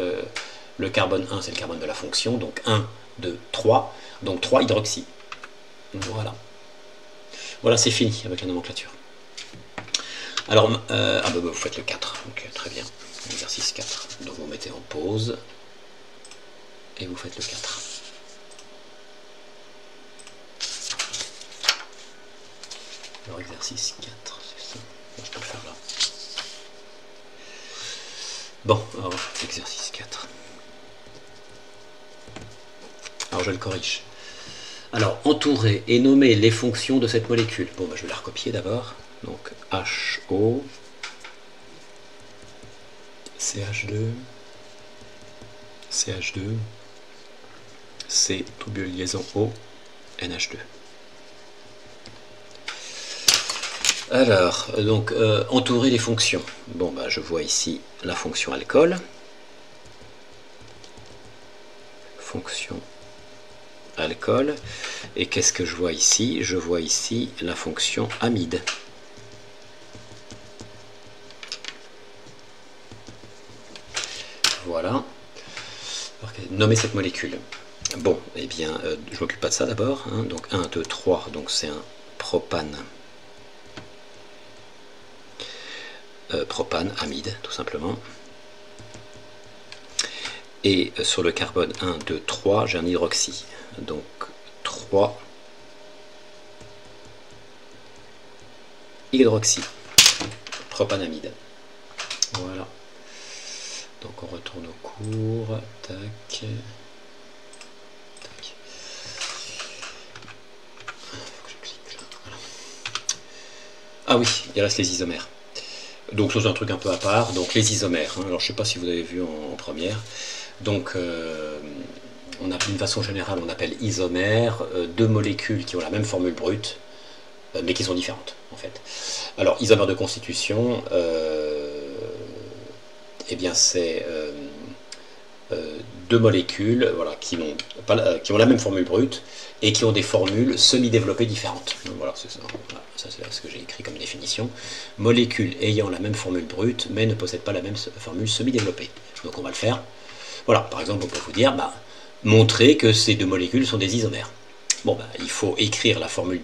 le carbone 1, c'est le carbone de la fonction, donc 1, 2, 3, donc 3 hydroxy. Voilà. Voilà, c'est fini avec la nomenclature. Alors, vous faites le 4, ok, très bien. Exercice 4. Donc vous mettez en pause et vous faites le 4. Alors, exercice 4, c'est ça. Je peux le faire là. Bon, alors, exercice 4. Alors, je le corrige. Alors, entourer et nommer les fonctions de cette molécule. Bon, je vais la recopier d'abord. Donc, HO, CH2, CH2, C, double liaison O, NH2. Alors, donc, entourer les fonctions. Bon, je vois ici la fonction alcool. Fonction alcool. Et qu'est-ce que je vois ici? Je vois ici la fonction amide. Voilà. Alors, nommer cette molécule. Bon, eh bien, je ne m'occupe pas de ça d'abord. Hein. Donc 1, 2, 3, donc c'est un propane. Propane, amide, tout simplement. Et sur le carbone 1, 2, 3, j'ai un hydroxy. Donc 3 hydroxypropanamide. Voilà. Donc on retourne au cours. Tac. Tac. Faut que je clique là. Voilà. Ah oui, il reste les isomères. Donc ça c'est un truc un peu à part. Donc les isomères. Hein. Alors je sais pas si vous avez vu en première. Donc on a d'une façon générale on appelle isomères deux molécules qui ont la même formule brute mais qui sont différentes en fait. Alors isomères de constitution, eh bien c'est deux molécules voilà, qui ont la même formule brute et qui ont des formules semi-développées différentes. Donc, voilà, c'est ça. Voilà, ça c'est ce que j'ai écrit comme définition. Molécules ayant la même formule brute mais ne possèdent pas la même formule semi-développée. Donc on va le faire. Voilà, par exemple on peut vous dire, montrer que ces deux molécules sont des isomères. Bon, il faut écrire la formule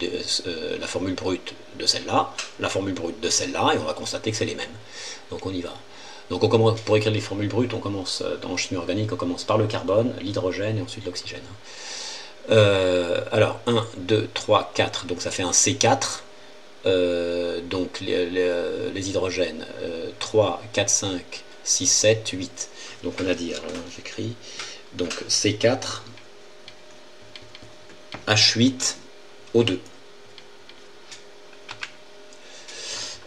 brute de celle-là, la formule brute de celle-là, et on va constater que c'est les mêmes. Donc on y va. Donc on commence, pour écrire les formules brutes, on commence en chimie organique, on commence par le carbone, l'hydrogène et ensuite l'oxygène. Alors 1, 2, 3, 4, donc ça fait un C4. Donc les hydrogènes 3, 4, 5, 6, 7, 8. Donc on a dit, alors j'écris, donc C4, H8, O2.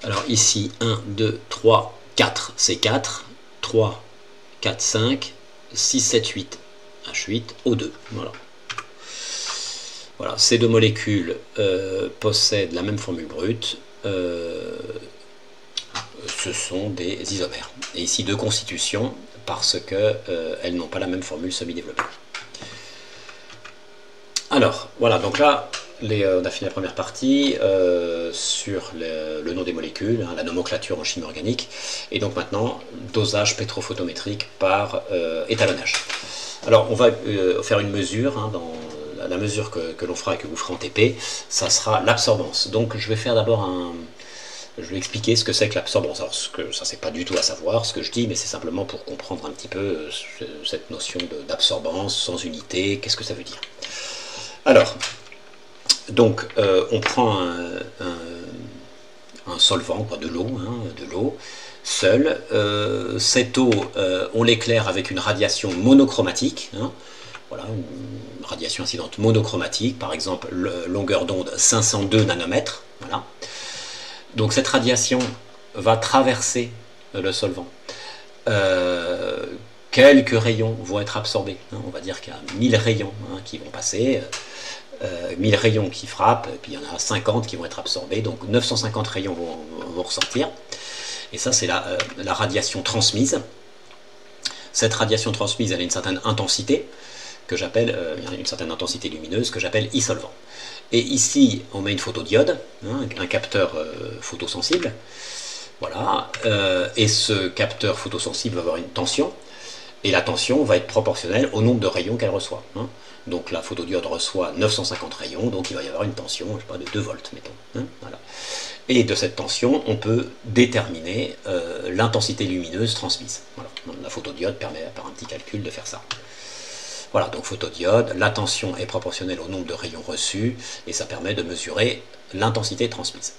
Alors ici, 1, 2, 3, 4, C4, 3, 4, 5, 6, 7, 8, H8, O2. Voilà. Voilà, ces deux molécules possèdent la même formule brute. Ce sont des isomères. Et ici, de constitution, parce qu'elles n'ont pas la même formule semi-développée. Alors, voilà, donc là, on a fini la première partie sur le nom des molécules, hein, la nomenclature en chimie organique, et donc maintenant, dosage spectrophotométrique par étalonnage. Alors, on va faire une mesure, hein, dans la mesure que l'on fera et que vous ferez en TP, ça sera l'absorbance. Donc, je vais faire d'abord je vais expliquer ce que c'est que l'absorbance. Alors, ça, c'est pas du tout à savoir ce que je dis, mais c'est simplement pour comprendre un petit peu cette notion d'absorbance sans unité, qu'est-ce que ça veut dire. Alors, donc, on prend un solvant, quoi, de l'eau, seul. Cette eau, on l'éclaire avec une radiation monochromatique, hein, voilà, une radiation incidente monochromatique, par exemple, longueur d'onde 502 nanomètres, voilà. Donc cette radiation va traverser le solvant. Quelques rayons vont être absorbés, hein, on va dire qu'il y a 1000 rayons hein, qui vont passer, 1000 rayons qui frappent, et puis il y en a 50 qui vont être absorbés, donc 950 rayons vont ressortir. Et ça, c'est la radiation transmise. Cette radiation transmise, elle a une certaine intensité, que j'appelle, une certaine intensité lumineuse, que j'appelle I-solvant. Et ici, on met une photodiode, hein, un capteur photosensible, voilà, et ce capteur photosensible va avoir une tension, et la tension va être proportionnelle au nombre de rayons qu'elle reçoit. Hein. Donc la photodiode reçoit 950 rayons, donc il va y avoir une tension, je sais pas, de 2 volts, mettons. Hein, voilà. Et de cette tension, on peut déterminer l'intensité lumineuse transmise. Voilà. La photodiode permet, par un petit calcul, de faire ça. Voilà, donc photodiode, la tension est proportionnelle au nombre de rayons reçus, et ça permet de mesurer l'intensité transmise.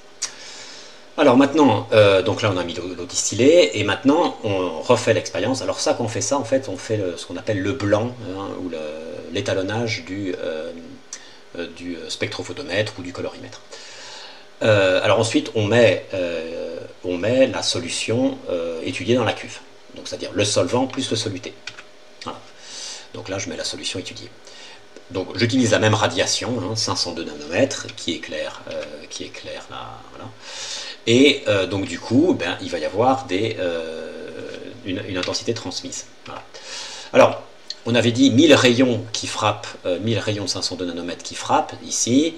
Alors maintenant, donc là on a mis l'eau distillée, et maintenant on refait l'expérience. Alors ça, quand on fait ça, en fait, on fait ce qu'on appelle le blanc, hein, ou l'étalonnage du spectrophotomètre ou du colorimètre. Alors ensuite, on met la solution étudiée dans la cuve, donc c'est-à-dire le solvant plus le soluté. Voilà. Donc là, je mets la solution étudiée. Donc j'utilise la même radiation, hein, 502 nanomètres, qui éclaire là, voilà. Et donc du coup, il va y avoir une intensité transmise. Voilà. Alors, on avait dit 1000 rayons qui frappent, 1000 rayons de 502 nanomètres qui frappent, ici,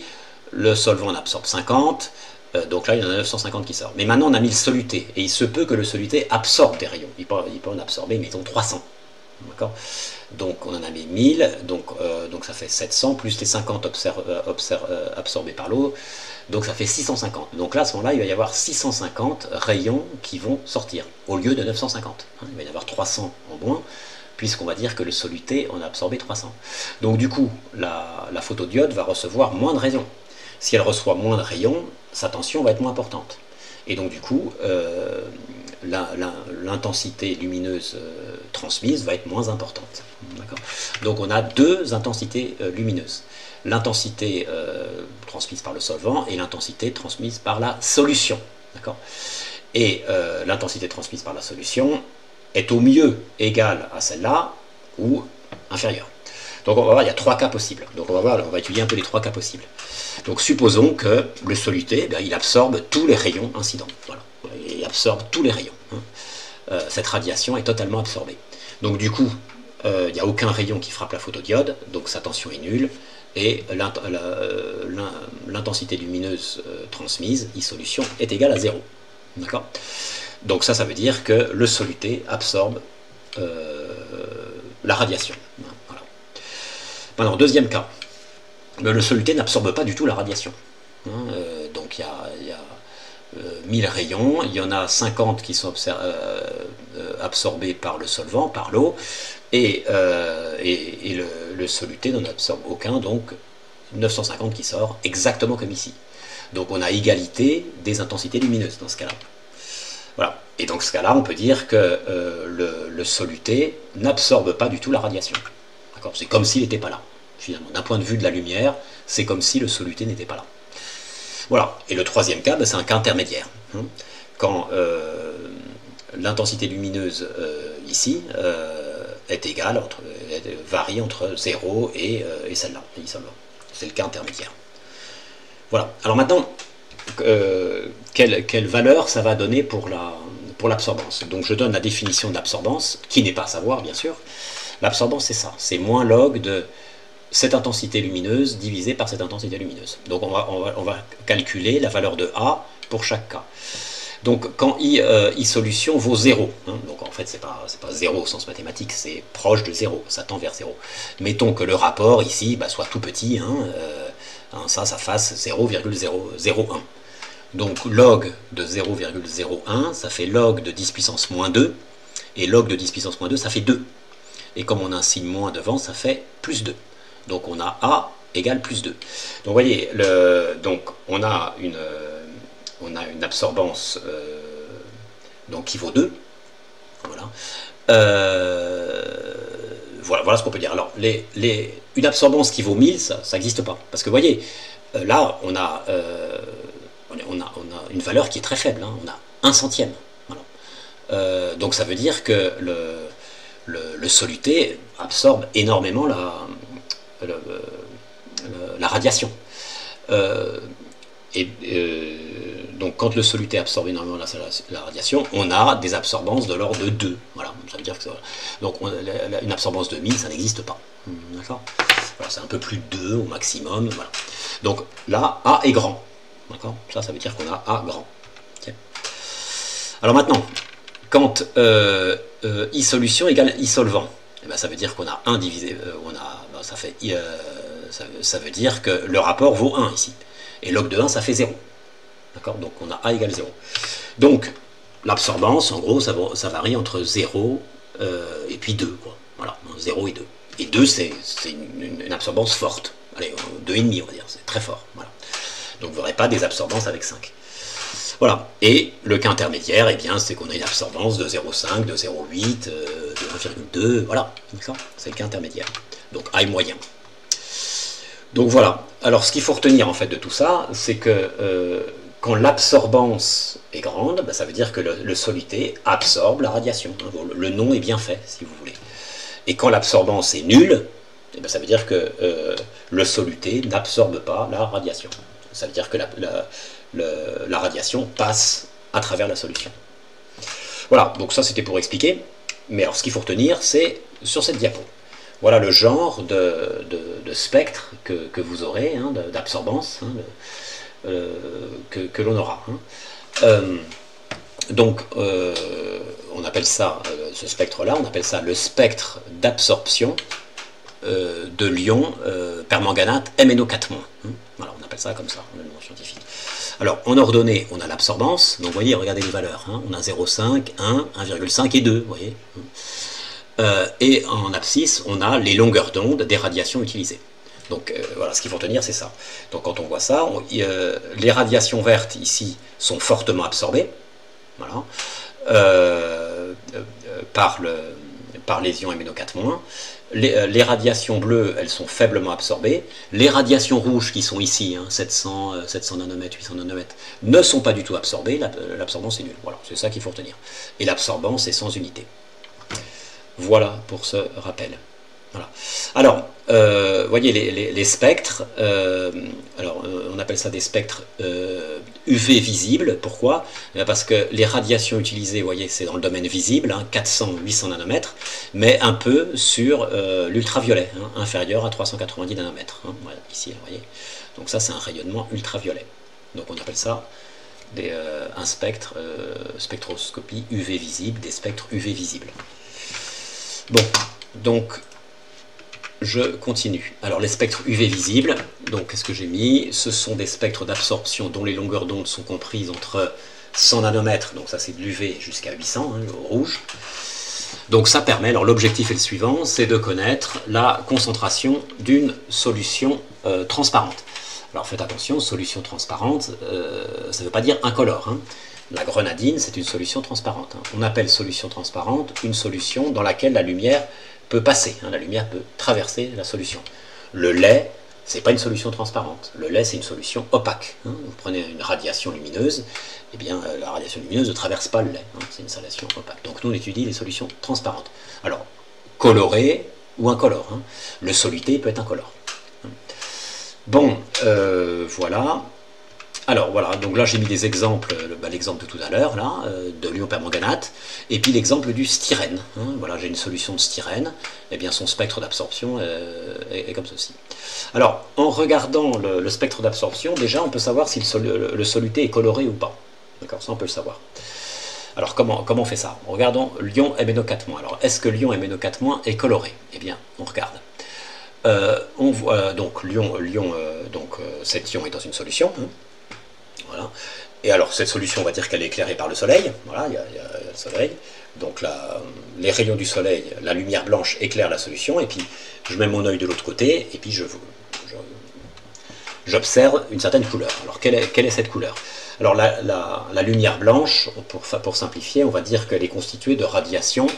le solvant en absorbe 50, donc là il y en a 950 qui sortent. Mais maintenant on a mis le soluté, et il se peut que le soluté absorbe des rayons, il peut en absorber, mettons 300. D'accord. Donc on en a mis 1000, donc ça fait 700, plus les 50 absorbés par l'eau, donc ça fait 650. Donc là, à ce moment-là, il va y avoir 650 rayons qui vont sortir, au lieu de 950. Hein, il va y avoir 300 en moins, puisqu'on va dire que le soluté en a absorbé 300. Donc du coup, la photodiode va recevoir moins de rayons. Si elle reçoit moins de rayons, sa tension va être moins importante. Et donc du coup, l'intensité lumineuse transmise va être moins importante. Donc on a deux intensités lumineuses. L'intensité transmise par le solvant et l'intensité transmise par la solution. Et l'intensité transmise par la solution est au mieux égale à celle-là ou inférieure. Donc on va voir, il y a trois cas possibles. Donc on va étudier un peu les trois cas possibles. Donc supposons que le soluté, il absorbe tous les rayons incidents. Voilà. Il absorbe tous les rayons. Cette radiation est totalement absorbée. Donc du coup, il n'y a aucun rayon qui frappe la photodiode, donc sa tension est nulle, et l'intensité lumineuse transmise, I solution, est égale à 0. D'accord ? Donc ça veut dire que le soluté absorbe la radiation. Voilà. Maintenant, deuxième cas, le soluté n'absorbe pas du tout la radiation. Donc il y a 1000 rayons, il y en a 50 qui sont absorbés par le solvant, par l'eau, et le soluté n'en absorbe aucun, donc 950 qui sort, exactement comme ici. Donc on a égalité des intensités lumineuses dans ce cas-là. Voilà. Et dans ce cas-là, on peut dire que le soluté n'absorbe pas du tout la radiation. C'est comme s'il n'était pas là, finalement. D'un point de vue de la lumière, c'est comme si le soluté n'était pas là. Voilà. Et le troisième cas, c'est un cas intermédiaire. Quand l'intensité lumineuse ici est égale, varie entre 0 et celle-là. C'est le cas intermédiaire. Voilà. Alors maintenant, quelle valeur ça va donner pour l'absorbance. Donc je donne la définition de l'absorbance, qui n'est pas à savoir, bien sûr. L'absorbance, c'est ça. C'est moins log de cette intensité lumineuse divisée par cette intensité lumineuse. Donc on va calculer la valeur de A pour chaque cas. Donc quand I solution vaut 0, donc en fait c'est pas 0 au sens mathématique, c'est proche de 0, ça tend vers 0. Mettons que le rapport ici soit tout petit, ça fasse 0,001. Donc log de 0,01, ça fait log de 10 puissance moins 2, et log de 10 puissance moins 2, ça fait 2. Et comme on a un signe moins devant, ça fait plus 2. Donc on a A égale plus 2. Donc vous voyez, on a une absorbance donc qui vaut 2. Voilà ce qu'on peut dire. Alors, une absorbance qui vaut 1000, ça n'existe pas. Parce que vous voyez, là, on a une valeur qui est très faible. On a 1 centième. Voilà. Donc ça veut dire que le soluté absorbe énormément la radiation. Donc quand le soluté absorbe énormément la radiation, on a des absorbances de l'ordre de 2. Voilà, ça veut dire que donc une absorbance de 1000, ça n'existe pas. D'accord ? Voilà, c'est un peu plus de 2 au maximum. Voilà. Donc là, A est grand. D'accord ? Ça veut dire qu'on a A grand. Okay. Alors maintenant, quand I solution égale I solvant, ça veut dire qu'on a 1 divisé, ça veut dire que le rapport vaut 1 ici. Et log de 1, ça fait 0. D'accord ? Donc on a A égale 0. Donc l'absorbance, en gros, ça varie entre 0 et puis 2. Quoi. Voilà, 0 et 2. Et 2, c'est une absorbance forte. Allez, 2,5, on va dire, c'est très fort. Voilà. Donc vous n'aurez pas des absorbances avec 5. Voilà. Et le cas intermédiaire, c'est qu'on a une absorbance de 0,5, de 0,8, de 1,2. Voilà. C'est le cas intermédiaire. Donc A est moyen. Donc voilà. Alors ce qu'il faut retenir en fait de tout ça, c'est que quand l'absorbance est grande, ça veut dire que le soluté absorbe la radiation. Le nom est bien fait, si vous voulez. Et quand l'absorbance est nulle, ça veut dire que le soluté n'absorbe pas la radiation. Ça veut dire que la radiation passe à travers la solution. Voilà, donc ça c'était pour expliquer. Mais alors ce qu'il faut retenir, c'est sur cette diapo. Voilà le genre de spectre que vous aurez, d'absorbance, que l'on aura. Donc, on appelle ça, ce spectre-là, on appelle ça le spectre d'absorption de l'ion permanganate MnO4-. Voilà, on appelle ça comme ça, le nom scientifique. Alors, en ordonnée, on a l'absorbance. Donc, vous voyez, regardez les valeurs. On a 0,5, 1, 1,5 et 2, vous voyez. Et en abscisse, on a les longueurs d'onde des radiations utilisées. Donc voilà, ce qu'il faut retenir, c'est ça. Donc quand on voit ça, les radiations vertes ici sont fortement absorbées, voilà, par les ions MnO4-. Les radiations bleues, elles sont faiblement absorbées. Les radiations rouges qui sont ici, 700 nanomètres, 800 nanomètres, ne sont pas du tout absorbées. L'absorbance est nulle. Voilà, c'est ça qu'il faut retenir. Et l'absorbance est sans unité. Voilà pour ce rappel. Voilà. Alors, voyez les spectres, on appelle ça des spectres UV visibles. Pourquoi? Parce que les radiations utilisées, voyez, c'est dans le domaine visible, 400-800 nanomètres, mais un peu sur l'ultraviolet, inférieur à 390 nanomètres. Voilà, ici, vous voyez. Donc ça, c'est un rayonnement ultraviolet. Donc on appelle ça un spectre, spectroscopie UV visible, des spectres UV visibles. Bon, donc je continue. Alors les spectres UV visibles, donc qu'est-ce que j'ai mis? Ce sont des spectres d'absorption dont les longueurs d'onde sont comprises entre 100 nanomètres, donc ça c'est de l'UV jusqu'à 800, le rouge. Donc ça permet, alors l'objectif est le suivant, c'est de connaître la concentration d'une solution transparente. Alors faites attention, solution transparente, ça ne veut pas dire incolore. La grenadine, c'est une solution transparente. On appelle solution transparente une solution dans laquelle la lumière peut passer, la lumière peut traverser la solution. Le lait, c'est pas une solution transparente. Le lait, c'est une solution opaque. Vous prenez une radiation lumineuse, eh bien la radiation lumineuse ne traverse pas le lait. C'est une solution opaque. Donc nous, on étudie les solutions transparentes. Alors, coloré ou incolore. Le soluté peut être incolore. Bon, voilà. Alors voilà, donc là j'ai mis des exemples, l'exemple de tout à l'heure, là, de l'ion permanganate, et puis l'exemple du styrène. Voilà, j'ai une solution de styrène, et bien son spectre d'absorption est comme ceci. Alors, en regardant le spectre d'absorption, déjà on peut savoir si le soluté est coloré ou pas. D'accord, ça on peut le savoir. Alors comment on fait ça? Regardons l'ion MnO4-. Alors, est-ce que l'ion MnO4- est coloré? Eh bien, on regarde. On voit donc cet ion est dans une solution. Voilà. Et alors cette solution, on va dire qu'elle est éclairée par le soleil. Voilà, il y a le soleil. Donc les rayons du soleil, la lumière blanche éclaire la solution. Et puis je mets mon œil de l'autre côté et puis j'observe une certaine couleur. Alors quelle est cette couleur? Alors la lumière blanche, pour simplifier, on va dire qu'elle est constituée de radiations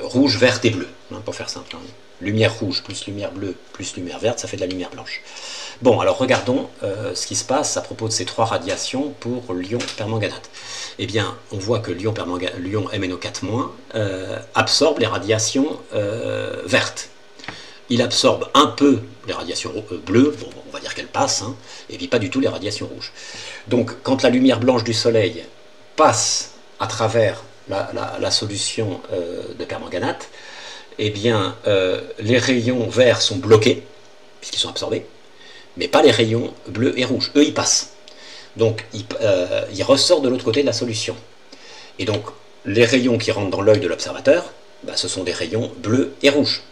rouge, verte et bleue, pour faire simple. Lumière rouge plus lumière bleue plus lumière verte, ça fait de la lumière blanche. Bon, alors regardons ce qui se passe à propos de ces trois radiations pour l'ion permanganate. Eh bien, on voit que l'ion MnO4- absorbe les radiations vertes. Il absorbe un peu les radiations bleues, bon, on va dire qu'elles passent, et puis pas du tout les radiations rouges. Donc, quand la lumière blanche du soleil passe à travers la solution de permanganate, eh bien, les rayons verts sont bloqués, puisqu'ils sont absorbés, mais pas les rayons bleus et rouges. Eux, ils passent. Donc, ils ressortent de l'autre côté de la solution. Et donc, les rayons qui rentrent dans l'œil de l'observateur, ce sont des rayons bleus et rouges.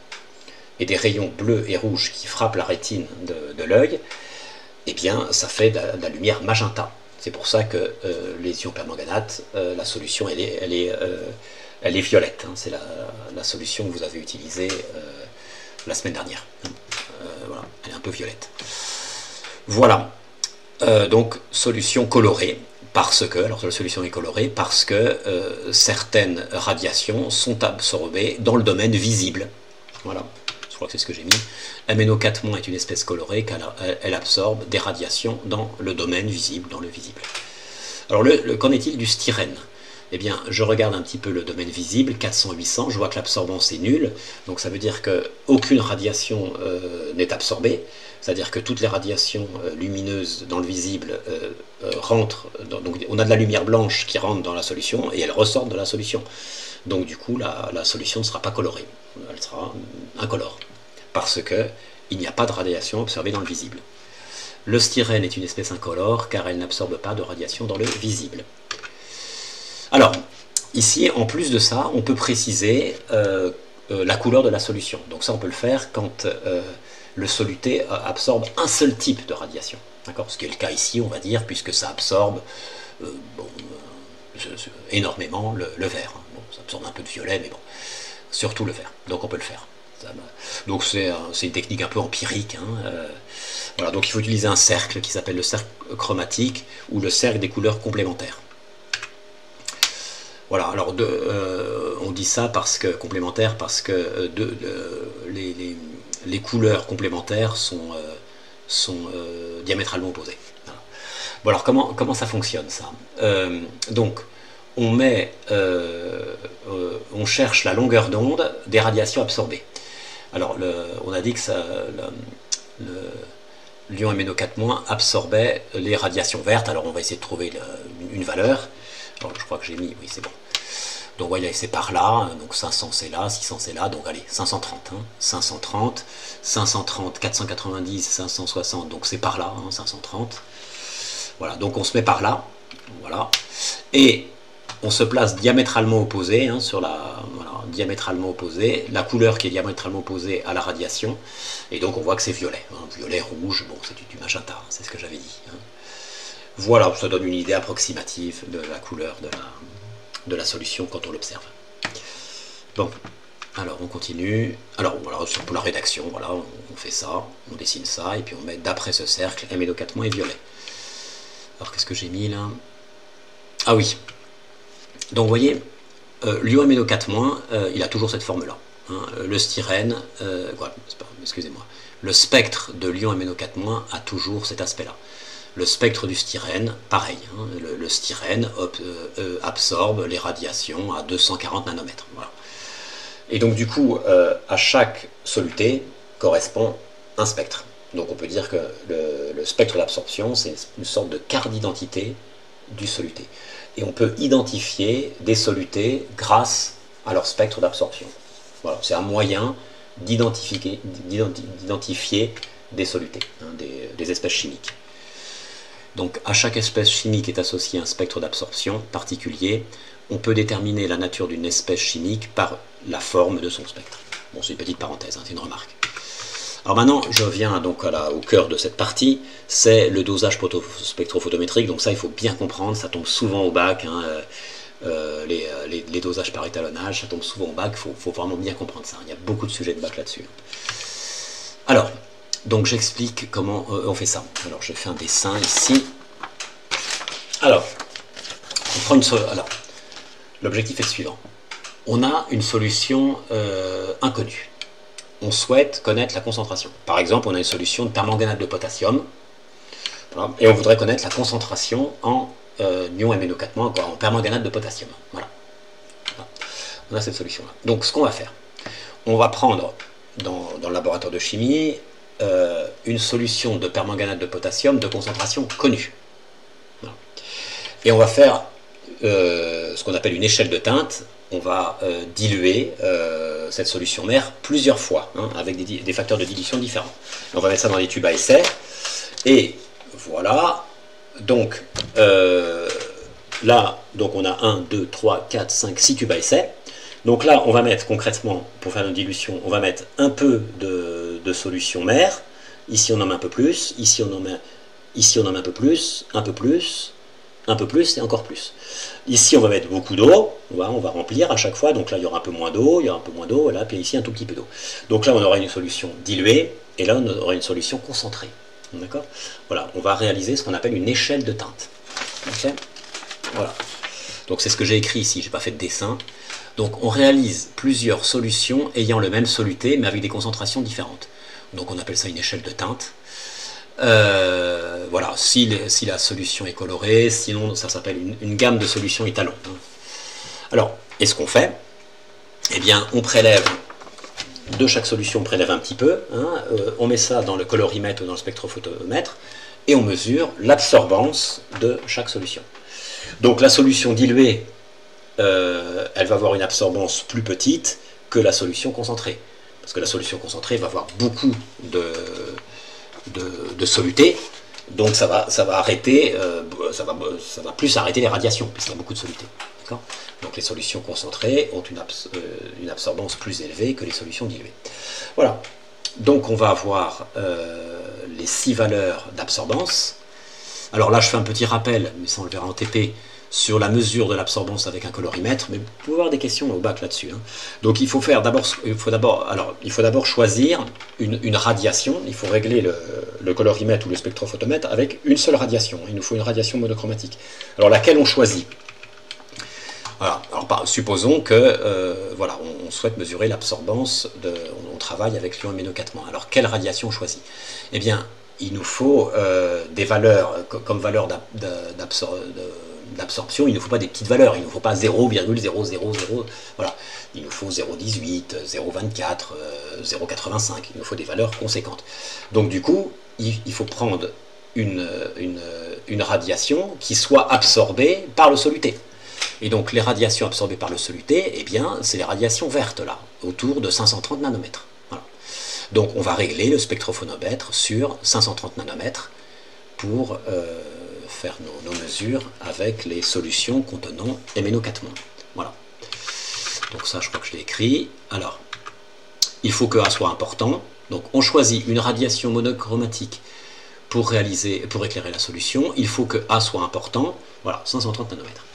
Et des rayons bleus et rouges qui frappent la rétine de l'œil, eh bien, ça fait de la lumière magenta. C'est pour ça que les ions permanganate, la solution, elle est violette. C'est la solution que vous avez utilisée la semaine dernière. Voilà, elle est un peu violette. Voilà. Donc, solution colorée, alors la solution est colorée parce que certaines radiations sont absorbées dans le domaine visible. Voilà. Je crois que c'est ce que j'ai mis. MnO4- est une espèce colorée car elle absorbe des radiations dans le domaine visible, dans le visible. Alors, qu'en est-il du styrène? Eh bien, je regarde un petit peu le domaine visible, 400-800, je vois que l'absorbance est nulle, donc ça veut dire qu'aucune radiation n'est absorbée, c'est-à-dire que toutes les radiations lumineuses dans le visible rentrent, donc on a de la lumière blanche qui rentre dans la solution et elle ressort de la solution. Donc du coup, la solution ne sera pas colorée, elle sera incolore, parce qu'il n'y a pas de radiation observée dans le visible. Le styrène est une espèce incolore car elle n'absorbe pas de radiation dans le visible. Alors, ici, en plus de ça, on peut préciser la couleur de la solution. Donc ça, on peut le faire quand le soluté absorbe un seul type de radiation. D'accord? Ce qui est le cas ici, on va dire, puisque ça absorbe énormément le vert. Bon, ça absorbe un peu de violet, mais bon, surtout le vert. Donc on peut le faire. Donc c'est une technique un peu empirique. Hein, voilà, donc il faut utiliser un cercle qui s'appelle le cercle chromatique ou le cercle des couleurs complémentaires. Voilà, alors on dit ça parce que complémentaire parce que les couleurs complémentaires sont diamétralement opposées. Voilà. Bon, alors comment ça fonctionne ça? Donc on cherche la longueur d'onde des radiations absorbées. Alors on a dit que l'ion MnO4- absorbait les radiations vertes. Alors on va essayer de trouver une valeur. Alors, je crois que j'ai mis, oui c'est bon. Donc voyez, c'est par là, donc 500 c'est là, 600 c'est là, donc allez, 530, hein, 530, 490, 560, donc c'est par là, hein, 530. Voilà, donc on se met par là, voilà, et on se place diamétralement opposé, hein, voilà, diamétralement opposé, la couleur qui est diamétralement opposée à la radiation, et donc on voit que c'est violet, hein, violet, rouge, bon c'est du magenta, c'est ce que j'avais dit. Hein. Voilà, ça donne une idée approximative de la couleur de la solution quand on l'observe. Bon, alors on continue. Alors voilà, pour la rédaction, voilà, on fait ça, on dessine ça, et puis on met d'après ce cercle MnO4- et violet. Alors qu'est-ce que j'ai mis là? Ah oui. Donc vous voyez, l'ion MnO4-, il a toujours cette forme-là. Hein, le styrène, voilà, excusez-moi, le spectre de l'ion MnO4- a toujours cet aspect-là. Le spectre du styrène, pareil, hein, le styrène absorbe les radiations à 240 nanomètres. Voilà. Et donc du coup, à chaque soluté correspond un spectre. Donc on peut dire que le spectre d'absorption, c'est une sorte de carte d'identité du soluté. Et on peut identifier des solutés grâce à leur spectre d'absorption. Voilà, c'est un moyen d'identifier des solutés, hein, des espèces chimiques. Donc à chaque espèce chimique est associé un spectre d'absorption particulier. On peut déterminer la nature d'une espèce chimique par la forme de son spectre. Bon, c'est une petite parenthèse, hein, c'est une remarque. Alors maintenant, je viens donc au cœur de cette partie, c'est le dosage spectrophotométrique. Donc ça, il faut bien comprendre, ça tombe souvent au bac, hein, les dosages par étalonnage, ça tombe souvent au bac, il faut vraiment bien comprendre ça. Il y a beaucoup de sujets de bac là-dessus. Alors, donc j'explique comment on fait ça. Alors je fais un dessin ici. Alors, on prend alors, l'objectif est le suivant. On a une solution inconnue. On souhaite connaître la concentration. Par exemple, on a une solution de permanganate de potassium, voilà, et on voudrait connaître la concentration en ion MnO4-, en permanganate de potassium. Voilà. Voilà. On a cette solution-là. Donc ce qu'on va faire, on va prendre dans le laboratoire de chimie une solution de permanganate de potassium de concentration connue. Voilà. Et on va faire ce qu'on appelle une échelle de teinte. On va diluer cette solution mère plusieurs fois, hein, avec des facteurs de dilution différents. Et on va mettre ça dans des tubes à essai. Et voilà. Donc là, donc on a 1, 2, 3, 4, 5, 6 tubes à essai. Donc là, on va mettre concrètement, pour faire une dilution, on va mettre un peu de solution mère. Ici, on en met un peu plus. Ici, on en met un peu plus, un peu plus, un peu plus et encore plus. Ici, on va mettre beaucoup d'eau. On va remplir à chaque fois. Donc là, il y aura un peu moins d'eau, il y aura un peu moins d'eau, voilà, puis ici, un tout petit peu d'eau. Donc là, on aura une solution diluée et là, on aura une solution concentrée. D'accord? Voilà, on va réaliser ce qu'on appelle une échelle de teinte. Okay? Voilà. Donc c'est ce que j'ai écrit ici, je n'ai pas fait de dessin. Donc on réalise plusieurs solutions ayant le même soluté, mais avec des concentrations différentes. Donc on appelle ça une échelle de teinte. Voilà, si la solution est colorée, sinon ça s'appelle une gamme de solutions étalons. Alors, et ce qu'on fait, eh bien, on prélève, de chaque solution, on prélève un petit peu, hein, on met ça dans le colorimètre ou dans le spectrophotomètre, et on mesure l'absorbance de chaque solution. Donc la solution diluée, elle va avoir une absorbance plus petite que la solution concentrée. Parce que la solution concentrée va avoir beaucoup de soluté, donc ça va arrêter, ça va plus arrêter les radiations, puisqu'il y a beaucoup de soluté. Donc les solutions concentrées ont une absorbance plus élevée que les solutions diluées. Voilà. Donc on va avoir les 6 valeurs d'absorbance. Alors là, je fais un petit rappel, mais ça on le verra en TP, sur la mesure de l'absorbance avec un colorimètre, mais vous pouvez avoir des questions au bac là-dessus. Hein. Donc il faut d'abord choisir une radiation, il faut régler le colorimètre ou le spectrophotomètre avec une seule radiation, il nous faut une radiation monochromatique. Alors laquelle on choisit? Voilà. Alors, supposons que voilà, on souhaite mesurer l'absorbance, on travaille avec l'ion MnO4-. Alors quelle radiation on choisit? Eh bien, il nous faut des valeurs, comme valeur d'absorption, il ne faut pas des petites valeurs, il ne faut pas 0,000, voilà. Il nous faut 0,18, 0,24, 0,85, il nous faut des valeurs conséquentes. Donc du coup, il faut prendre une radiation qui soit absorbée par le soluté. Et donc les radiations absorbées par le soluté, eh bien, c'est les radiations vertes, là, autour de 530 nanomètres. Voilà. Donc on va régler le spectrophonomètre sur 530 nanomètres pour faire nos mesures avec les solutions contenant MnO4-. Voilà. Donc ça, je crois que je l'ai écrit. Alors, il faut que A soit important. Donc on choisit une radiation monochromatique pour éclairer la solution. Il faut que A soit important. Voilà, 530 nanomètres.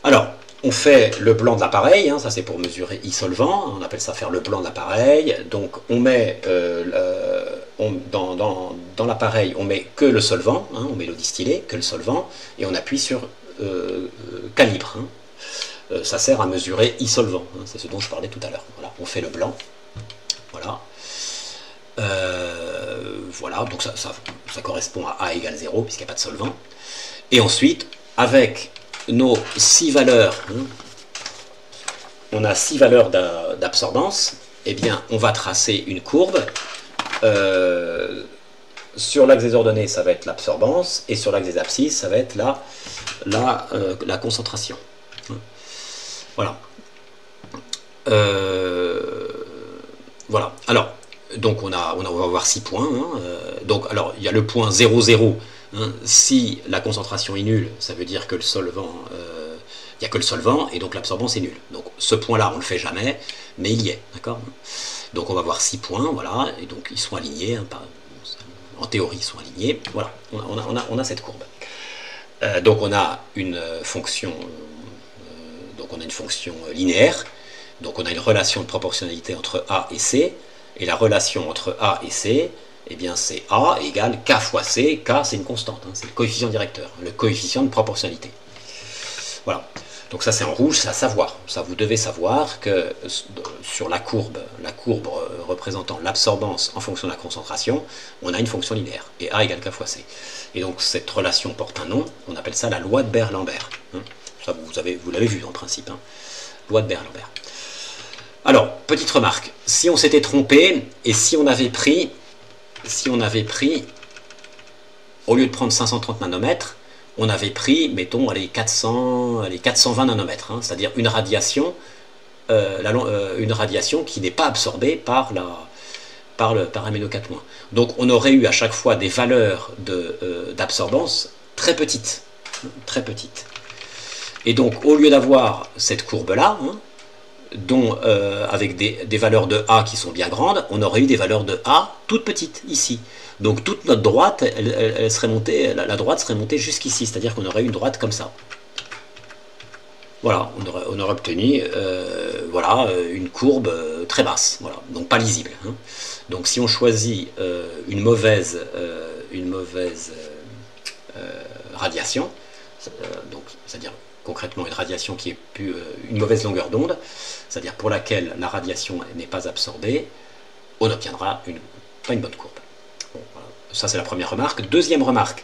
Alors, on fait le blanc de l'appareil, hein, ça c'est pour mesurer I solvant, on appelle ça faire le blanc de l'appareil. Donc on met dans l'appareil, on met que le solvant, hein, on met l'eau distillée, que le solvant, et on appuie sur calibre. Hein. Ça sert à mesurer I solvant, hein, c'est ce dont je parlais tout à l'heure. Voilà, on fait le blanc. Voilà. Voilà, donc ça correspond à A égale 0, puisqu'il n'y a pas de solvant. Et ensuite, avec nos 6 valeurs, hein, on a 6 valeurs d'absorbance, eh bien on va tracer une courbe. Sur l'axe des ordonnées, ça va être l'absorbance, et sur l'axe des abscisses, ça va être la concentration. Voilà. Voilà. Alors, donc on va avoir 6 points. Hein, donc, alors, il y a le point 0, 0. Hein, si la concentration est nulle, ça veut dire que le solvant, il n'y a que le solvant, et donc l'absorbance est nulle. Donc ce point-là, on ne le fait jamais, mais il y est, d'accord? Donc on va avoir 6 points, voilà, et donc ils sont alignés, hein, en théorie ils sont alignés, voilà, on a cette courbe. Donc on a une fonction, linéaire, donc on a une relation de proportionnalité entre A et C, et la relation entre A et C, eh bien c'est A égale K fois C. K, c'est une constante, hein, c'est le coefficient directeur, le coefficient de proportionnalité. Voilà. Donc ça c'est en rouge, c'est à savoir. Ça, vous devez savoir que sur la courbe représentant l'absorbance en fonction de la concentration, on a une fonction linéaire, et A égale K fois C. Et donc cette relation porte un nom, on appelle ça la loi de Beer-Lambert. Hein. Ça vous l'avez vu en principe, hein. Loi de Beer-Lambert. Alors, petite remarque, si on s'était trompé, et si on avait pris, au lieu de prendre 530 nanomètres, on avait pris, mettons, les 420 nanomètres, hein, c'est-à-dire une radiation qui n'est pas absorbée par MnO4-. Donc on aurait eu à chaque fois des valeurs d'absorbance très petites. Et donc au lieu d'avoir cette courbe-là, hein, avec des valeurs de A qui sont bien grandes, on aurait eu des valeurs de A toutes petites, ici. Donc toute notre droite, elle serait montée, la droite serait montée jusqu'ici, c'est-à-dire qu'on aurait eu une droite comme ça. Voilà, on aurait obtenu voilà, une courbe très basse, voilà, donc pas lisible. Hein. Donc si on choisit une mauvaise radiation, donc c'est-à-dire concrètement une radiation qui est plus une mauvaise longueur d'onde, c'est-à-dire pour laquelle la radiation n'est pas absorbée, on obtiendra pas une bonne courbe. Bon, voilà. Ça c'est la première remarque. Deuxième remarque,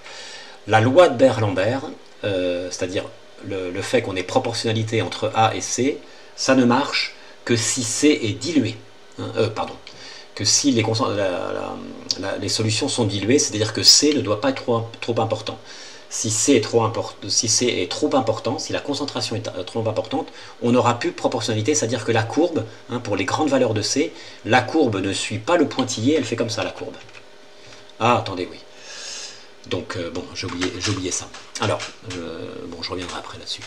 la loi de Beer-Lambert, c'est-à-dire le fait qu'on ait proportionnalité entre A et C, ça ne marche que si C est dilué. Que si les solutions sont diluées, c'est-à-dire que C ne doit pas être trop important. Si C est trop important, si la concentration est trop importante, on n'aura plus de proportionnalité, c'est-à-dire que la courbe, hein, pour les grandes valeurs de C, la courbe ne suit pas le pointillé, elle fait comme ça, la courbe. Ah, attendez, oui. Donc, bon, j'ai oublié ça. Alors, bon, je reviendrai après là-dessus.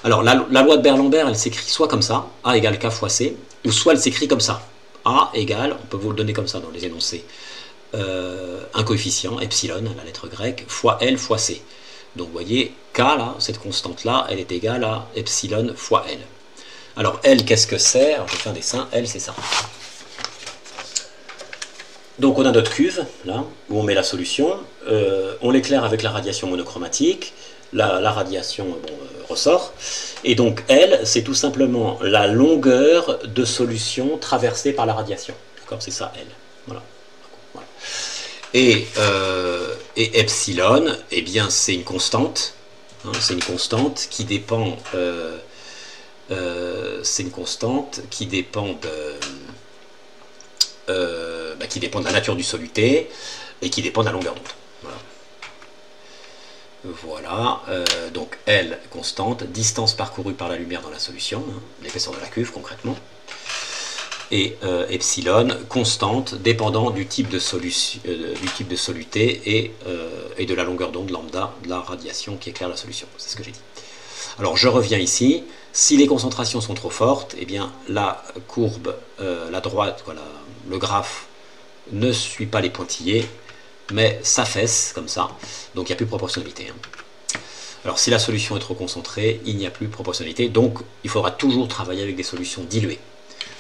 Alors, la loi de Beer-Lambert, elle s'écrit soit comme ça, A égale K fois C, ou soit elle s'écrit comme ça. A égale, on peut vous le donner comme ça dans les énoncés, un coefficient, epsilon, la lettre grecque, fois L fois C. Donc vous voyez, K K, là, cette constante-là, elle est égale à epsilon fois L. Alors, L, qu'est-ce que c'est? Alors, je fais un dessin. L, c'est ça. Donc, on a notre cuve, là, où on met la solution. On l'éclaire avec la radiation monochromatique. La radiation ressort. Et donc, L, c'est tout simplement la longueur de solution traversée par la radiation. D'accord? C'est ça, L. Voilà. Et epsilon, eh bien, c'est une constante. Hein, c'est une constante qui dépend. C'est une constante qui dépend de la nature du soluté et qui dépend de la longueur d'onde. Voilà, donc L constante, distance parcourue par la lumière dans la solution, hein, l'épaisseur de la cuve concrètement, et epsilon constante dépendant du type de soluté et de la longueur d'onde lambda de la radiation qui éclaire la solution. C'est ce que j'ai dit. Alors je reviens ici. Si les concentrations sont trop fortes, eh bien la courbe, la droite, voilà, le graphe ne suit pas les pointillés, mais s'affaisse comme ça, donc il n'y a plus de proportionnalité. Hein. Alors si la solution est trop concentrée, il n'y a plus de proportionnalité, donc il faudra toujours travailler avec des solutions diluées.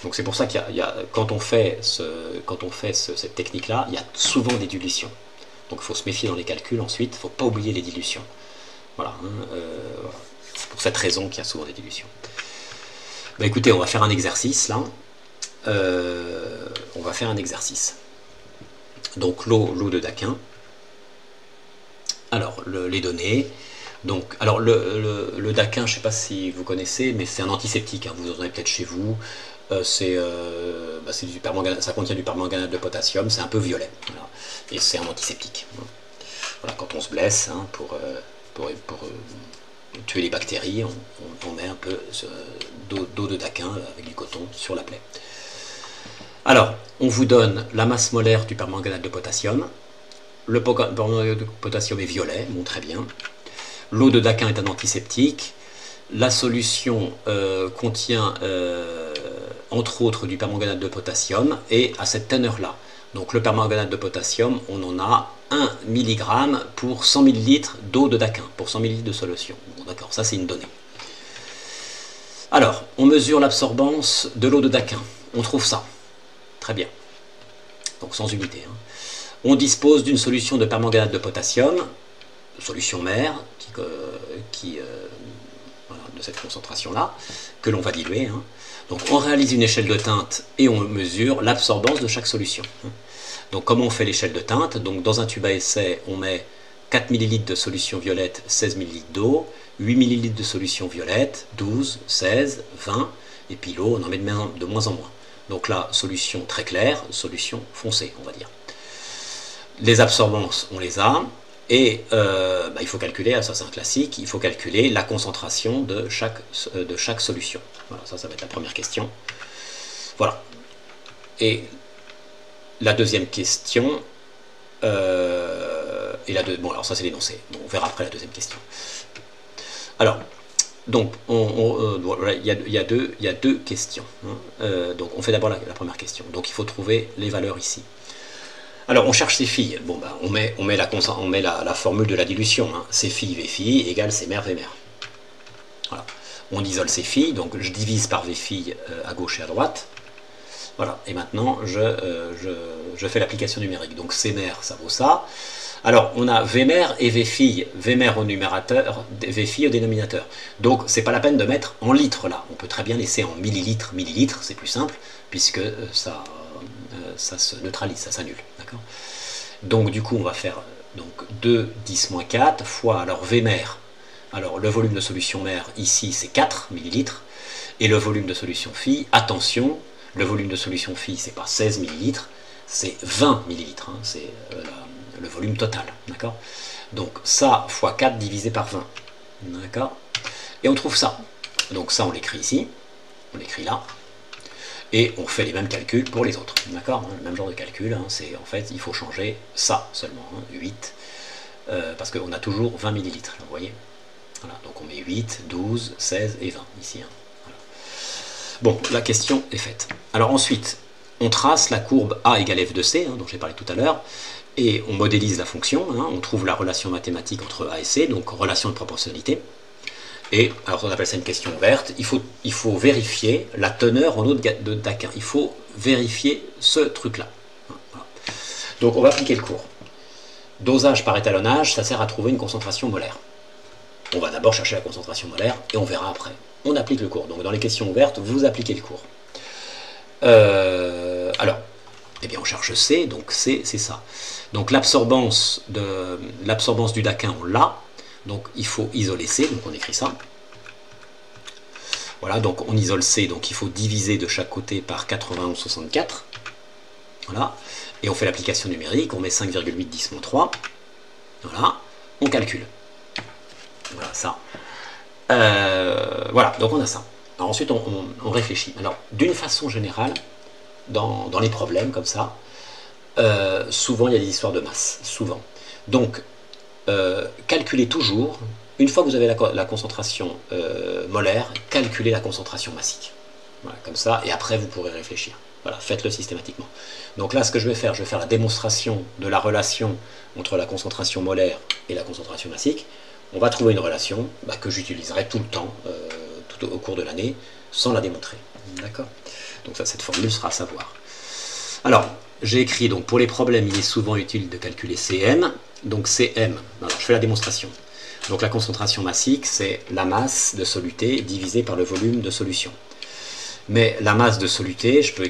Donc c'est pour ça qu'il y a, quand on fait cette technique-là, il y a souvent des dilutions. Donc il faut se méfier dans les calculs ensuite, il ne faut pas oublier les dilutions. Voilà, hein, voilà. C'est pour cette raison qu'il y a souvent des dilutions. Bah, écoutez, on va faire un exercice là. On va faire un exercice. Donc l'eau de Daquin. Alors les données. Donc, alors le Daquin, je ne sais pas si vous connaissez, mais c'est un antiseptique. Hein, vous en avez peut-être chez vous. Ça contient du permanganate de potassium. C'est un peu violet. Voilà. Et c'est un antiseptique. Voilà, quand on se blesse, hein, pour tuer les bactéries, on met un peu d'eau de Daquin avec du coton sur la plaie. Alors, on vous donne la masse molaire du permanganate de potassium. Le permanganate de potassium est violet, bon, très bien. L'eau de Daquin est un antiseptique. La solution contient, entre autres, du permanganate de potassium et à cette teneur-là. Donc le permanganate de potassium, on en a 1 mg pour 100 ml d'eau de Daquin, pour 100 ml de solution. Bon, d'accord, ça c'est une donnée. Alors, on mesure l'absorbance de l'eau de Daquin. On trouve ça. Très bien. Donc sans unité. Hein. On dispose d'une solution de permanganate de potassium, solution mère, voilà, de cette concentration-là, que l'on va diluer. Hein. Donc on réalise une échelle de teinte et on mesure l'absorbance de chaque solution. Hein. Donc comment on fait l'échelle de teinte? Donc dans un tube à essai, on met 4 ml de solution violette, 16 ml d'eau, 8 ml de solution violette, 12, 16, 20, et puis l'eau, on en met de moins en moins. Donc là, solution très claire, solution foncée, on va dire. Les absorbances, on les a, et il faut calculer, ça c'est un classique, il faut calculer la concentration de chaque solution. Voilà, ça va être la première question. Voilà. Et la deuxième question, bon alors ça c'est l'énoncé, bon, on verra après la deuxième question. Alors, donc, il y a deux questions. Hein. Donc, on fait d'abord la première question. Donc, il faut trouver les valeurs ici. Alors, on cherche ces filles. Bon, ben, on met la formule de la dilution. Hein. Ces filles, V filles, égale ces mères, V mères. Voilà. On isole ces filles. Donc, je divise par V filles à gauche et à droite. Voilà. Et maintenant, je fais l'application numérique. Donc, C mères, ça vaut ça. Alors, on a V mère et V fille. V mère au numérateur, V fille au dénominateur. Donc, c'est pas la peine de mettre en litres là. On peut très bien laisser en millilitres, c'est plus simple, puisque ça se neutralise, ça s'annule. D'accord. Donc, du coup, on va faire donc, 2, 10 moins 4 fois alors V mère. Alors, le volume de solution mère ici, c'est 4 millilitres. Et le volume de solution fille, attention, le volume de solution fille, c'est pas 16 millilitres, c'est 20 millilitres. Hein, c'est le volume total, d'accord? Donc ça fois 4 divisé par 20, d'accord? Et on trouve ça. Donc ça, on l'écrit ici, on l'écrit là, et on fait les mêmes calculs pour les autres, d'accord? Le même genre de calcul, hein, c'est en fait, il faut changer ça seulement, hein, 8, parce qu'on a toujours 20 millilitres, vous voyez? Voilà, donc on met 8, 12, 16 et 20 ici. Hein, voilà. Bon, la question est faite. Alors ensuite, on trace la courbe A égale F de C, hein, dont j'ai parlé tout à l'heure, et on modélise la fonction, hein, on trouve la relation mathématique entre A et C, donc relation de proportionnalité. Et, alors on appelle ça une question ouverte, il faut vérifier la teneur en eau de d'Aquin. Il faut vérifier ce truc-là. Voilà. Donc on va appliquer le cours. Dosage par étalonnage, ça sert à trouver une concentration molaire. On va d'abord chercher la concentration molaire et on verra après. On applique le cours. Donc dans les questions ouvertes, vous appliquez le cours. Alors, eh bien on cherche C, donc C c'est ça. Donc l'absorbance du Daquin, on l'a. Donc il faut isoler C, donc on écrit ça. Voilà, donc on isole C, donc il faut diviser de chaque côté par 91,64. Voilà, et on fait l'application numérique, on met 5,810-3. Voilà, on calcule. Voilà, ça. Voilà, donc on a ça. Alors ensuite, on réfléchit. Alors, d'une façon générale, dans les problèmes comme ça, souvent il y a des histoires de masse, souvent. Donc, calculez toujours, une fois que vous avez la concentration molaire, calculez la concentration massique. Voilà, comme ça, et après vous pourrez réfléchir. Voilà, faites-le systématiquement. Donc là, ce que je vais faire la démonstration de la relation entre la concentration molaire et la concentration massique. On va trouver une relation que j'utiliserai tout le temps, tout au cours de l'année, sans la démontrer. D'accord? Donc ça, cette formule sera à savoir. Alors, j'ai écrit, donc pour les problèmes, il est souvent utile de calculer Cm. Donc Cm, alors je fais la démonstration. Donc la concentration massique, c'est la masse de soluté divisée par le volume de solution. Mais la masse de soluté, je peux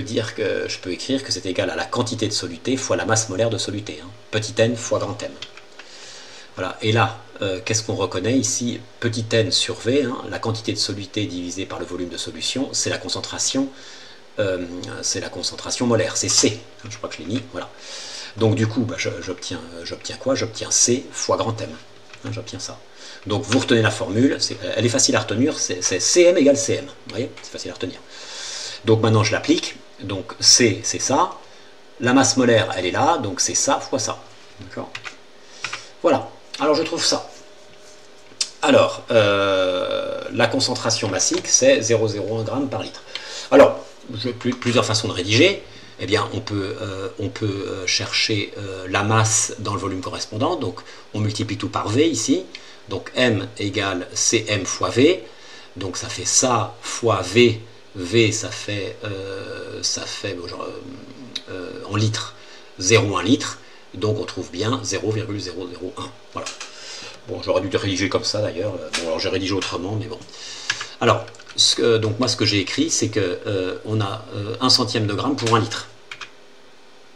écrire que c'est égal à la quantité de soluté fois la masse molaire de soluté. Hein. Petit n fois grand M. Voilà. Et là, qu'est-ce qu'on reconnaît ici? Petit n sur V, hein, la quantité de soluté divisée par le volume de solution, c'est la concentration molaire, c'est C. Hein, je crois que je l'ai mis, voilà. Donc du coup, j'obtiens quoi? J'obtiens C fois grand M. Hein, j'obtiens ça. Donc vous retenez la formule, elle est facile à retenir, c'est Cm égale Cm. Vous voyez, c'est facile à retenir. Donc maintenant je l'applique, donc C c'est ça, la masse molaire elle est là, donc c'est ça fois ça. D'accord? Voilà, alors je trouve ça. Alors, la concentration massique c'est 0,01 g par litre. Alors, plusieurs façons de rédiger. Eh bien, on peut chercher la masse dans le volume correspondant, donc on multiplie tout par V ici. Donc M égale Cm fois V, donc ça fait ça fois V, V ça fait en litres 0,1 litre, donc on trouve bien 0,001. Voilà. Bon, j'aurais dû rédiger comme ça d'ailleurs, bon alors j'ai rédigé autrement, mais bon. Alors, donc moi ce que j'ai écrit, c'est que on a 1 centième de gramme pour 1 litre.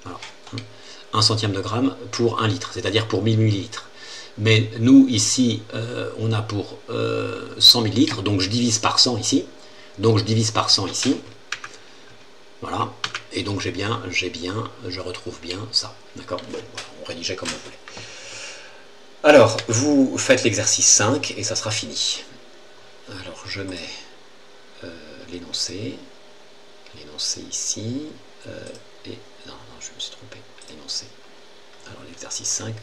Voilà. 1 centième de gramme pour 1 litre, c'est-à-dire pour 1000 millilitres. Mais nous, ici, on a pour 100 millilitres, donc je divise par 100 ici. Donc je divise par 100 ici. Voilà. Et donc je retrouve bien ça. D'accord? Bon, on rédigeait comme on voulait. Alors, vous faites l'exercice 5 et ça sera fini. Alors, je mets l'énoncé ici. Et non, je me suis trompé. L'énoncé. Alors, l'exercice 5.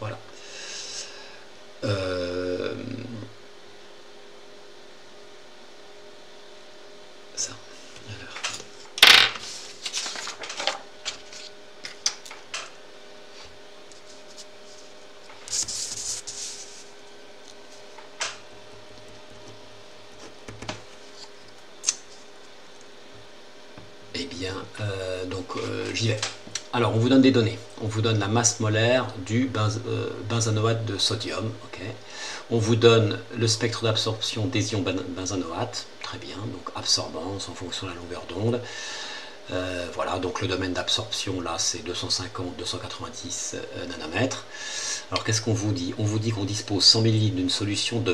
Voilà. Ça. Alors. Eh bien, j'y vais. Alors, on vous donne des données. On vous donne la masse molaire du benzanoate de sodium. Okay. On vous donne le spectre d'absorption des ions benzanoate. Très bien, donc absorbance en fonction de la longueur d'onde. Voilà, donc le domaine d'absorption, là, c'est 250-290 nanomètres. Alors, qu'est-ce qu'on vous dit? On vous dit qu'on dispose 100 ml d'une solution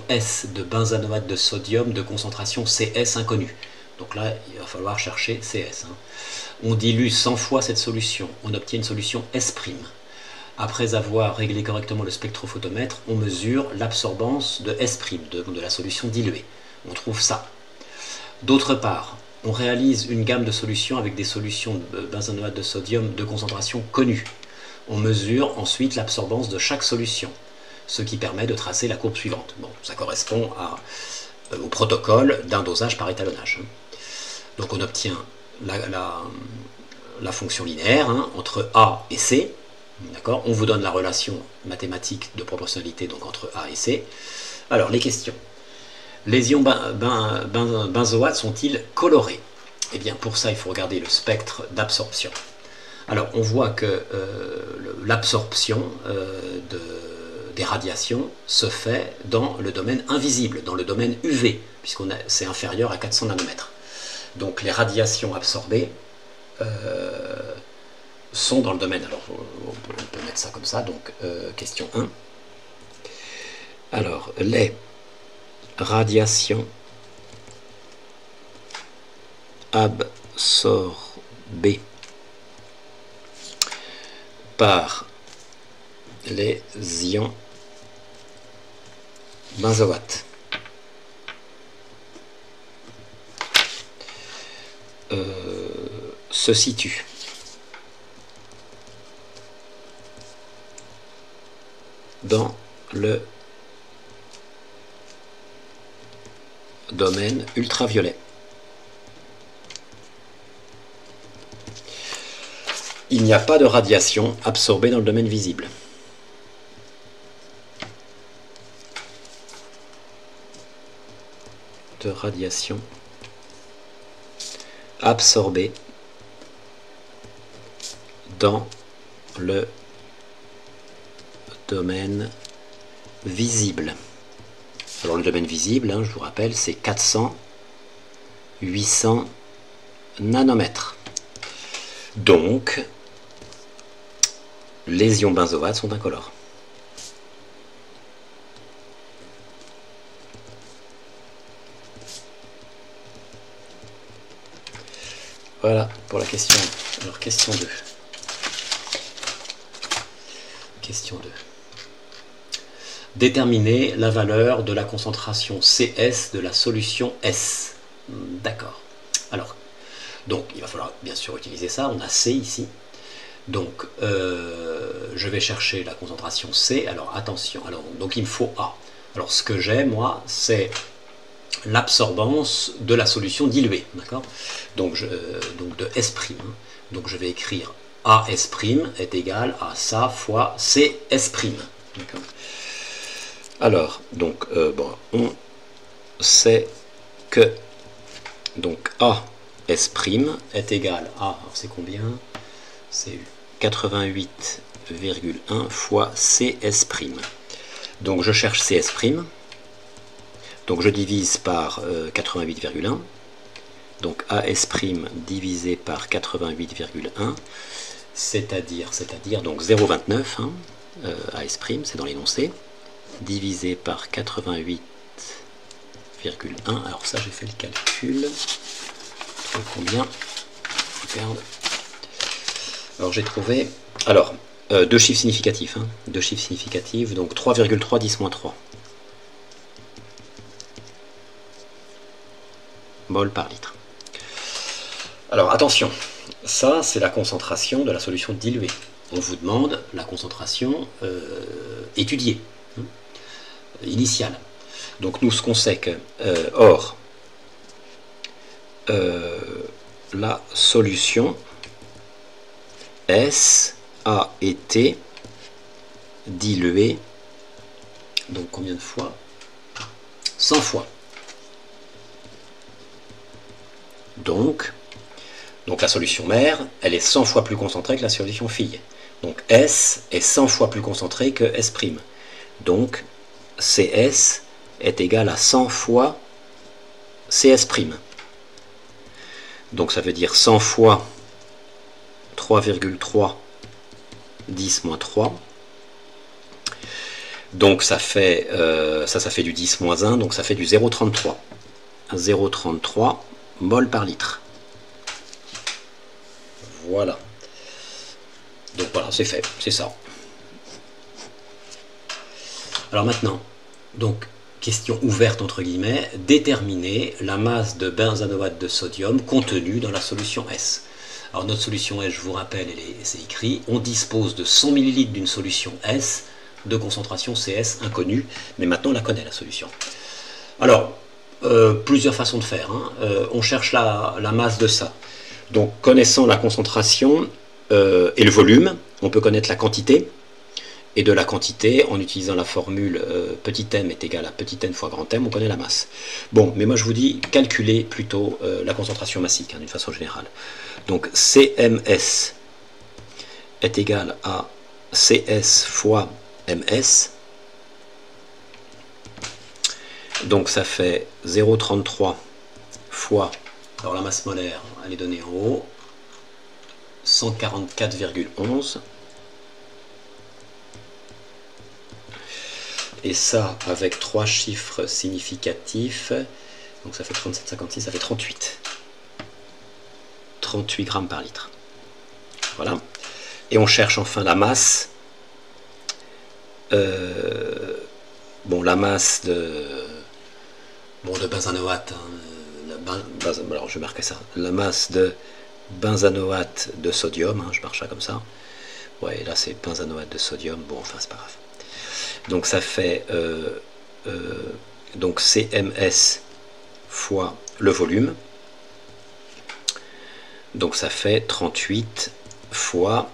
S de benzanoate de sodium de concentration CS inconnue. Donc là, il va falloir chercher CS. Hein. On dilue 100 fois cette solution, on obtient une solution S'. Après avoir réglé correctement le spectrophotomètre, on mesure l'absorbance de S', de la solution diluée. On trouve ça. D'autre part, on réalise une gamme de solutions avec des solutions de benzanoate de sodium de concentration connue. On mesure ensuite l'absorbance de chaque solution, ce qui permet de tracer la courbe suivante. Bon, ça correspond au protocole d'un dosage par étalonnage. Donc on obtient la fonction linéaire entre A et C. D'accord. On vous donne la relation mathématique de proportionnalité donc entre A et C. Alors les questions. Les ions benzoates sont-ils colorés? Eh bien pour ça il faut regarder le spectre d'absorption. Alors on voit que l'absorption des radiations se fait dans le domaine invisible, dans le domaine UV, c'est inférieur à 400 nanomètres. Donc les radiations absorbées sont dans le domaine. Alors on peut mettre ça comme ça, donc question 1. Alors les radiations absorbées par les ions benzoates se situent dans le domaine ultraviolet. Il n'y a pas de radiation absorbée dans le domaine visible. De radiation absorbée dans le domaine visible. Alors le domaine visible, je vous rappelle, c'est 400, 800 nanomètres. Donc, les ions benzoates sont incolores. Voilà pour la question. Alors question 2. Question 2. Déterminer la valeur de la concentration CS de la solution S. D'accord. Alors, donc il va falloir bien sûr utiliser ça. On a C ici. Donc, je vais chercher la concentration C. Alors, attention. Alors, donc, il me faut A. Alors, ce que j'ai, moi, c'est l'absorbance de la solution diluée. D'accord. Donc, de S'. Donc, je vais écrire AS' est égal à ça fois CS'. D'accord. Alors, donc, on sait que donc AS' est égal à, alors c'est combien? C'est 88,1 fois CS'. Donc je cherche CS'. Donc je divise par 88,1. Donc AS' divisé par 88,1, c'est-à-dire donc 0,29, AS', c'est dans l'énoncé, divisé par 88,1. Alors ça, j'ai fait le calcul. Combien? Regarde. Alors j'ai trouvé, alors, deux chiffres significatifs, deux chiffres significatifs, donc 3,3 10-3 mol par litre. Alors attention, ça c'est la concentration de la solution diluée. On vous demande la concentration étudiée, initiale. Donc nous ce qu'on sait que, la solution S a été diluée, donc combien de fois? 100 fois. Donc la solution mère, elle est 100 fois plus concentrée que la solution fille. Donc S est 100 fois plus concentré que S'. Donc CS est égal à 100 fois CS'. Donc ça veut dire 100 fois 3,3 10-3. Donc ça fait, ça fait du 10-1, donc ça fait du 0,33. 0,33 mol par litre. Voilà. Donc voilà, c'est fait, c'est ça. Alors maintenant, donc, question ouverte entre guillemets, déterminer la masse de benzanoate de sodium contenue dans la solution S. Alors notre solution S, je vous rappelle, c'est écrit, on dispose de 100 ml d'une solution S de concentration CS inconnue, mais maintenant on la connaît la solution. Alors, Plusieurs façons de faire. Hein. On cherche la masse de ça. Donc, connaissant la concentration et le volume, on peut connaître la quantité. Et de la quantité, en utilisant la formule petit m est égal à petit n fois grand M, on connaît la masse. Bon, mais moi je vous dis, calculez plutôt la concentration massique, hein, d'une façon générale. Donc, CMS est égal à CS fois MS. Donc ça fait 0,33 fois, alors la masse molaire, elle est donnée en haut, 144,11. Et ça, avec 3 chiffres significatifs, donc ça fait 37,56, ça fait 38. 38 grammes par litre. Voilà. Et on cherche enfin la masse. Bon, la masse de benzanoate. Hein, alors je vais marquer ça. La masse de benzanoate de sodium. Hein, je marque ça comme ça. Ouais, là c'est benzanoate de sodium. Bon, enfin, c'est pas grave. Donc ça fait donc CMS fois le volume. Donc ça fait 38 fois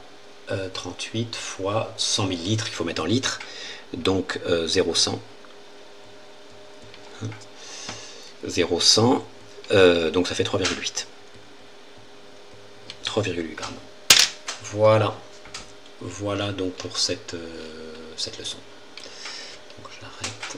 100 millilitres, il faut mettre en litres. Donc 0,100. 0,100. Donc ça fait 3,8. 3,8 grammes. Voilà. Voilà donc pour cette leçon. Donc je l'arrête.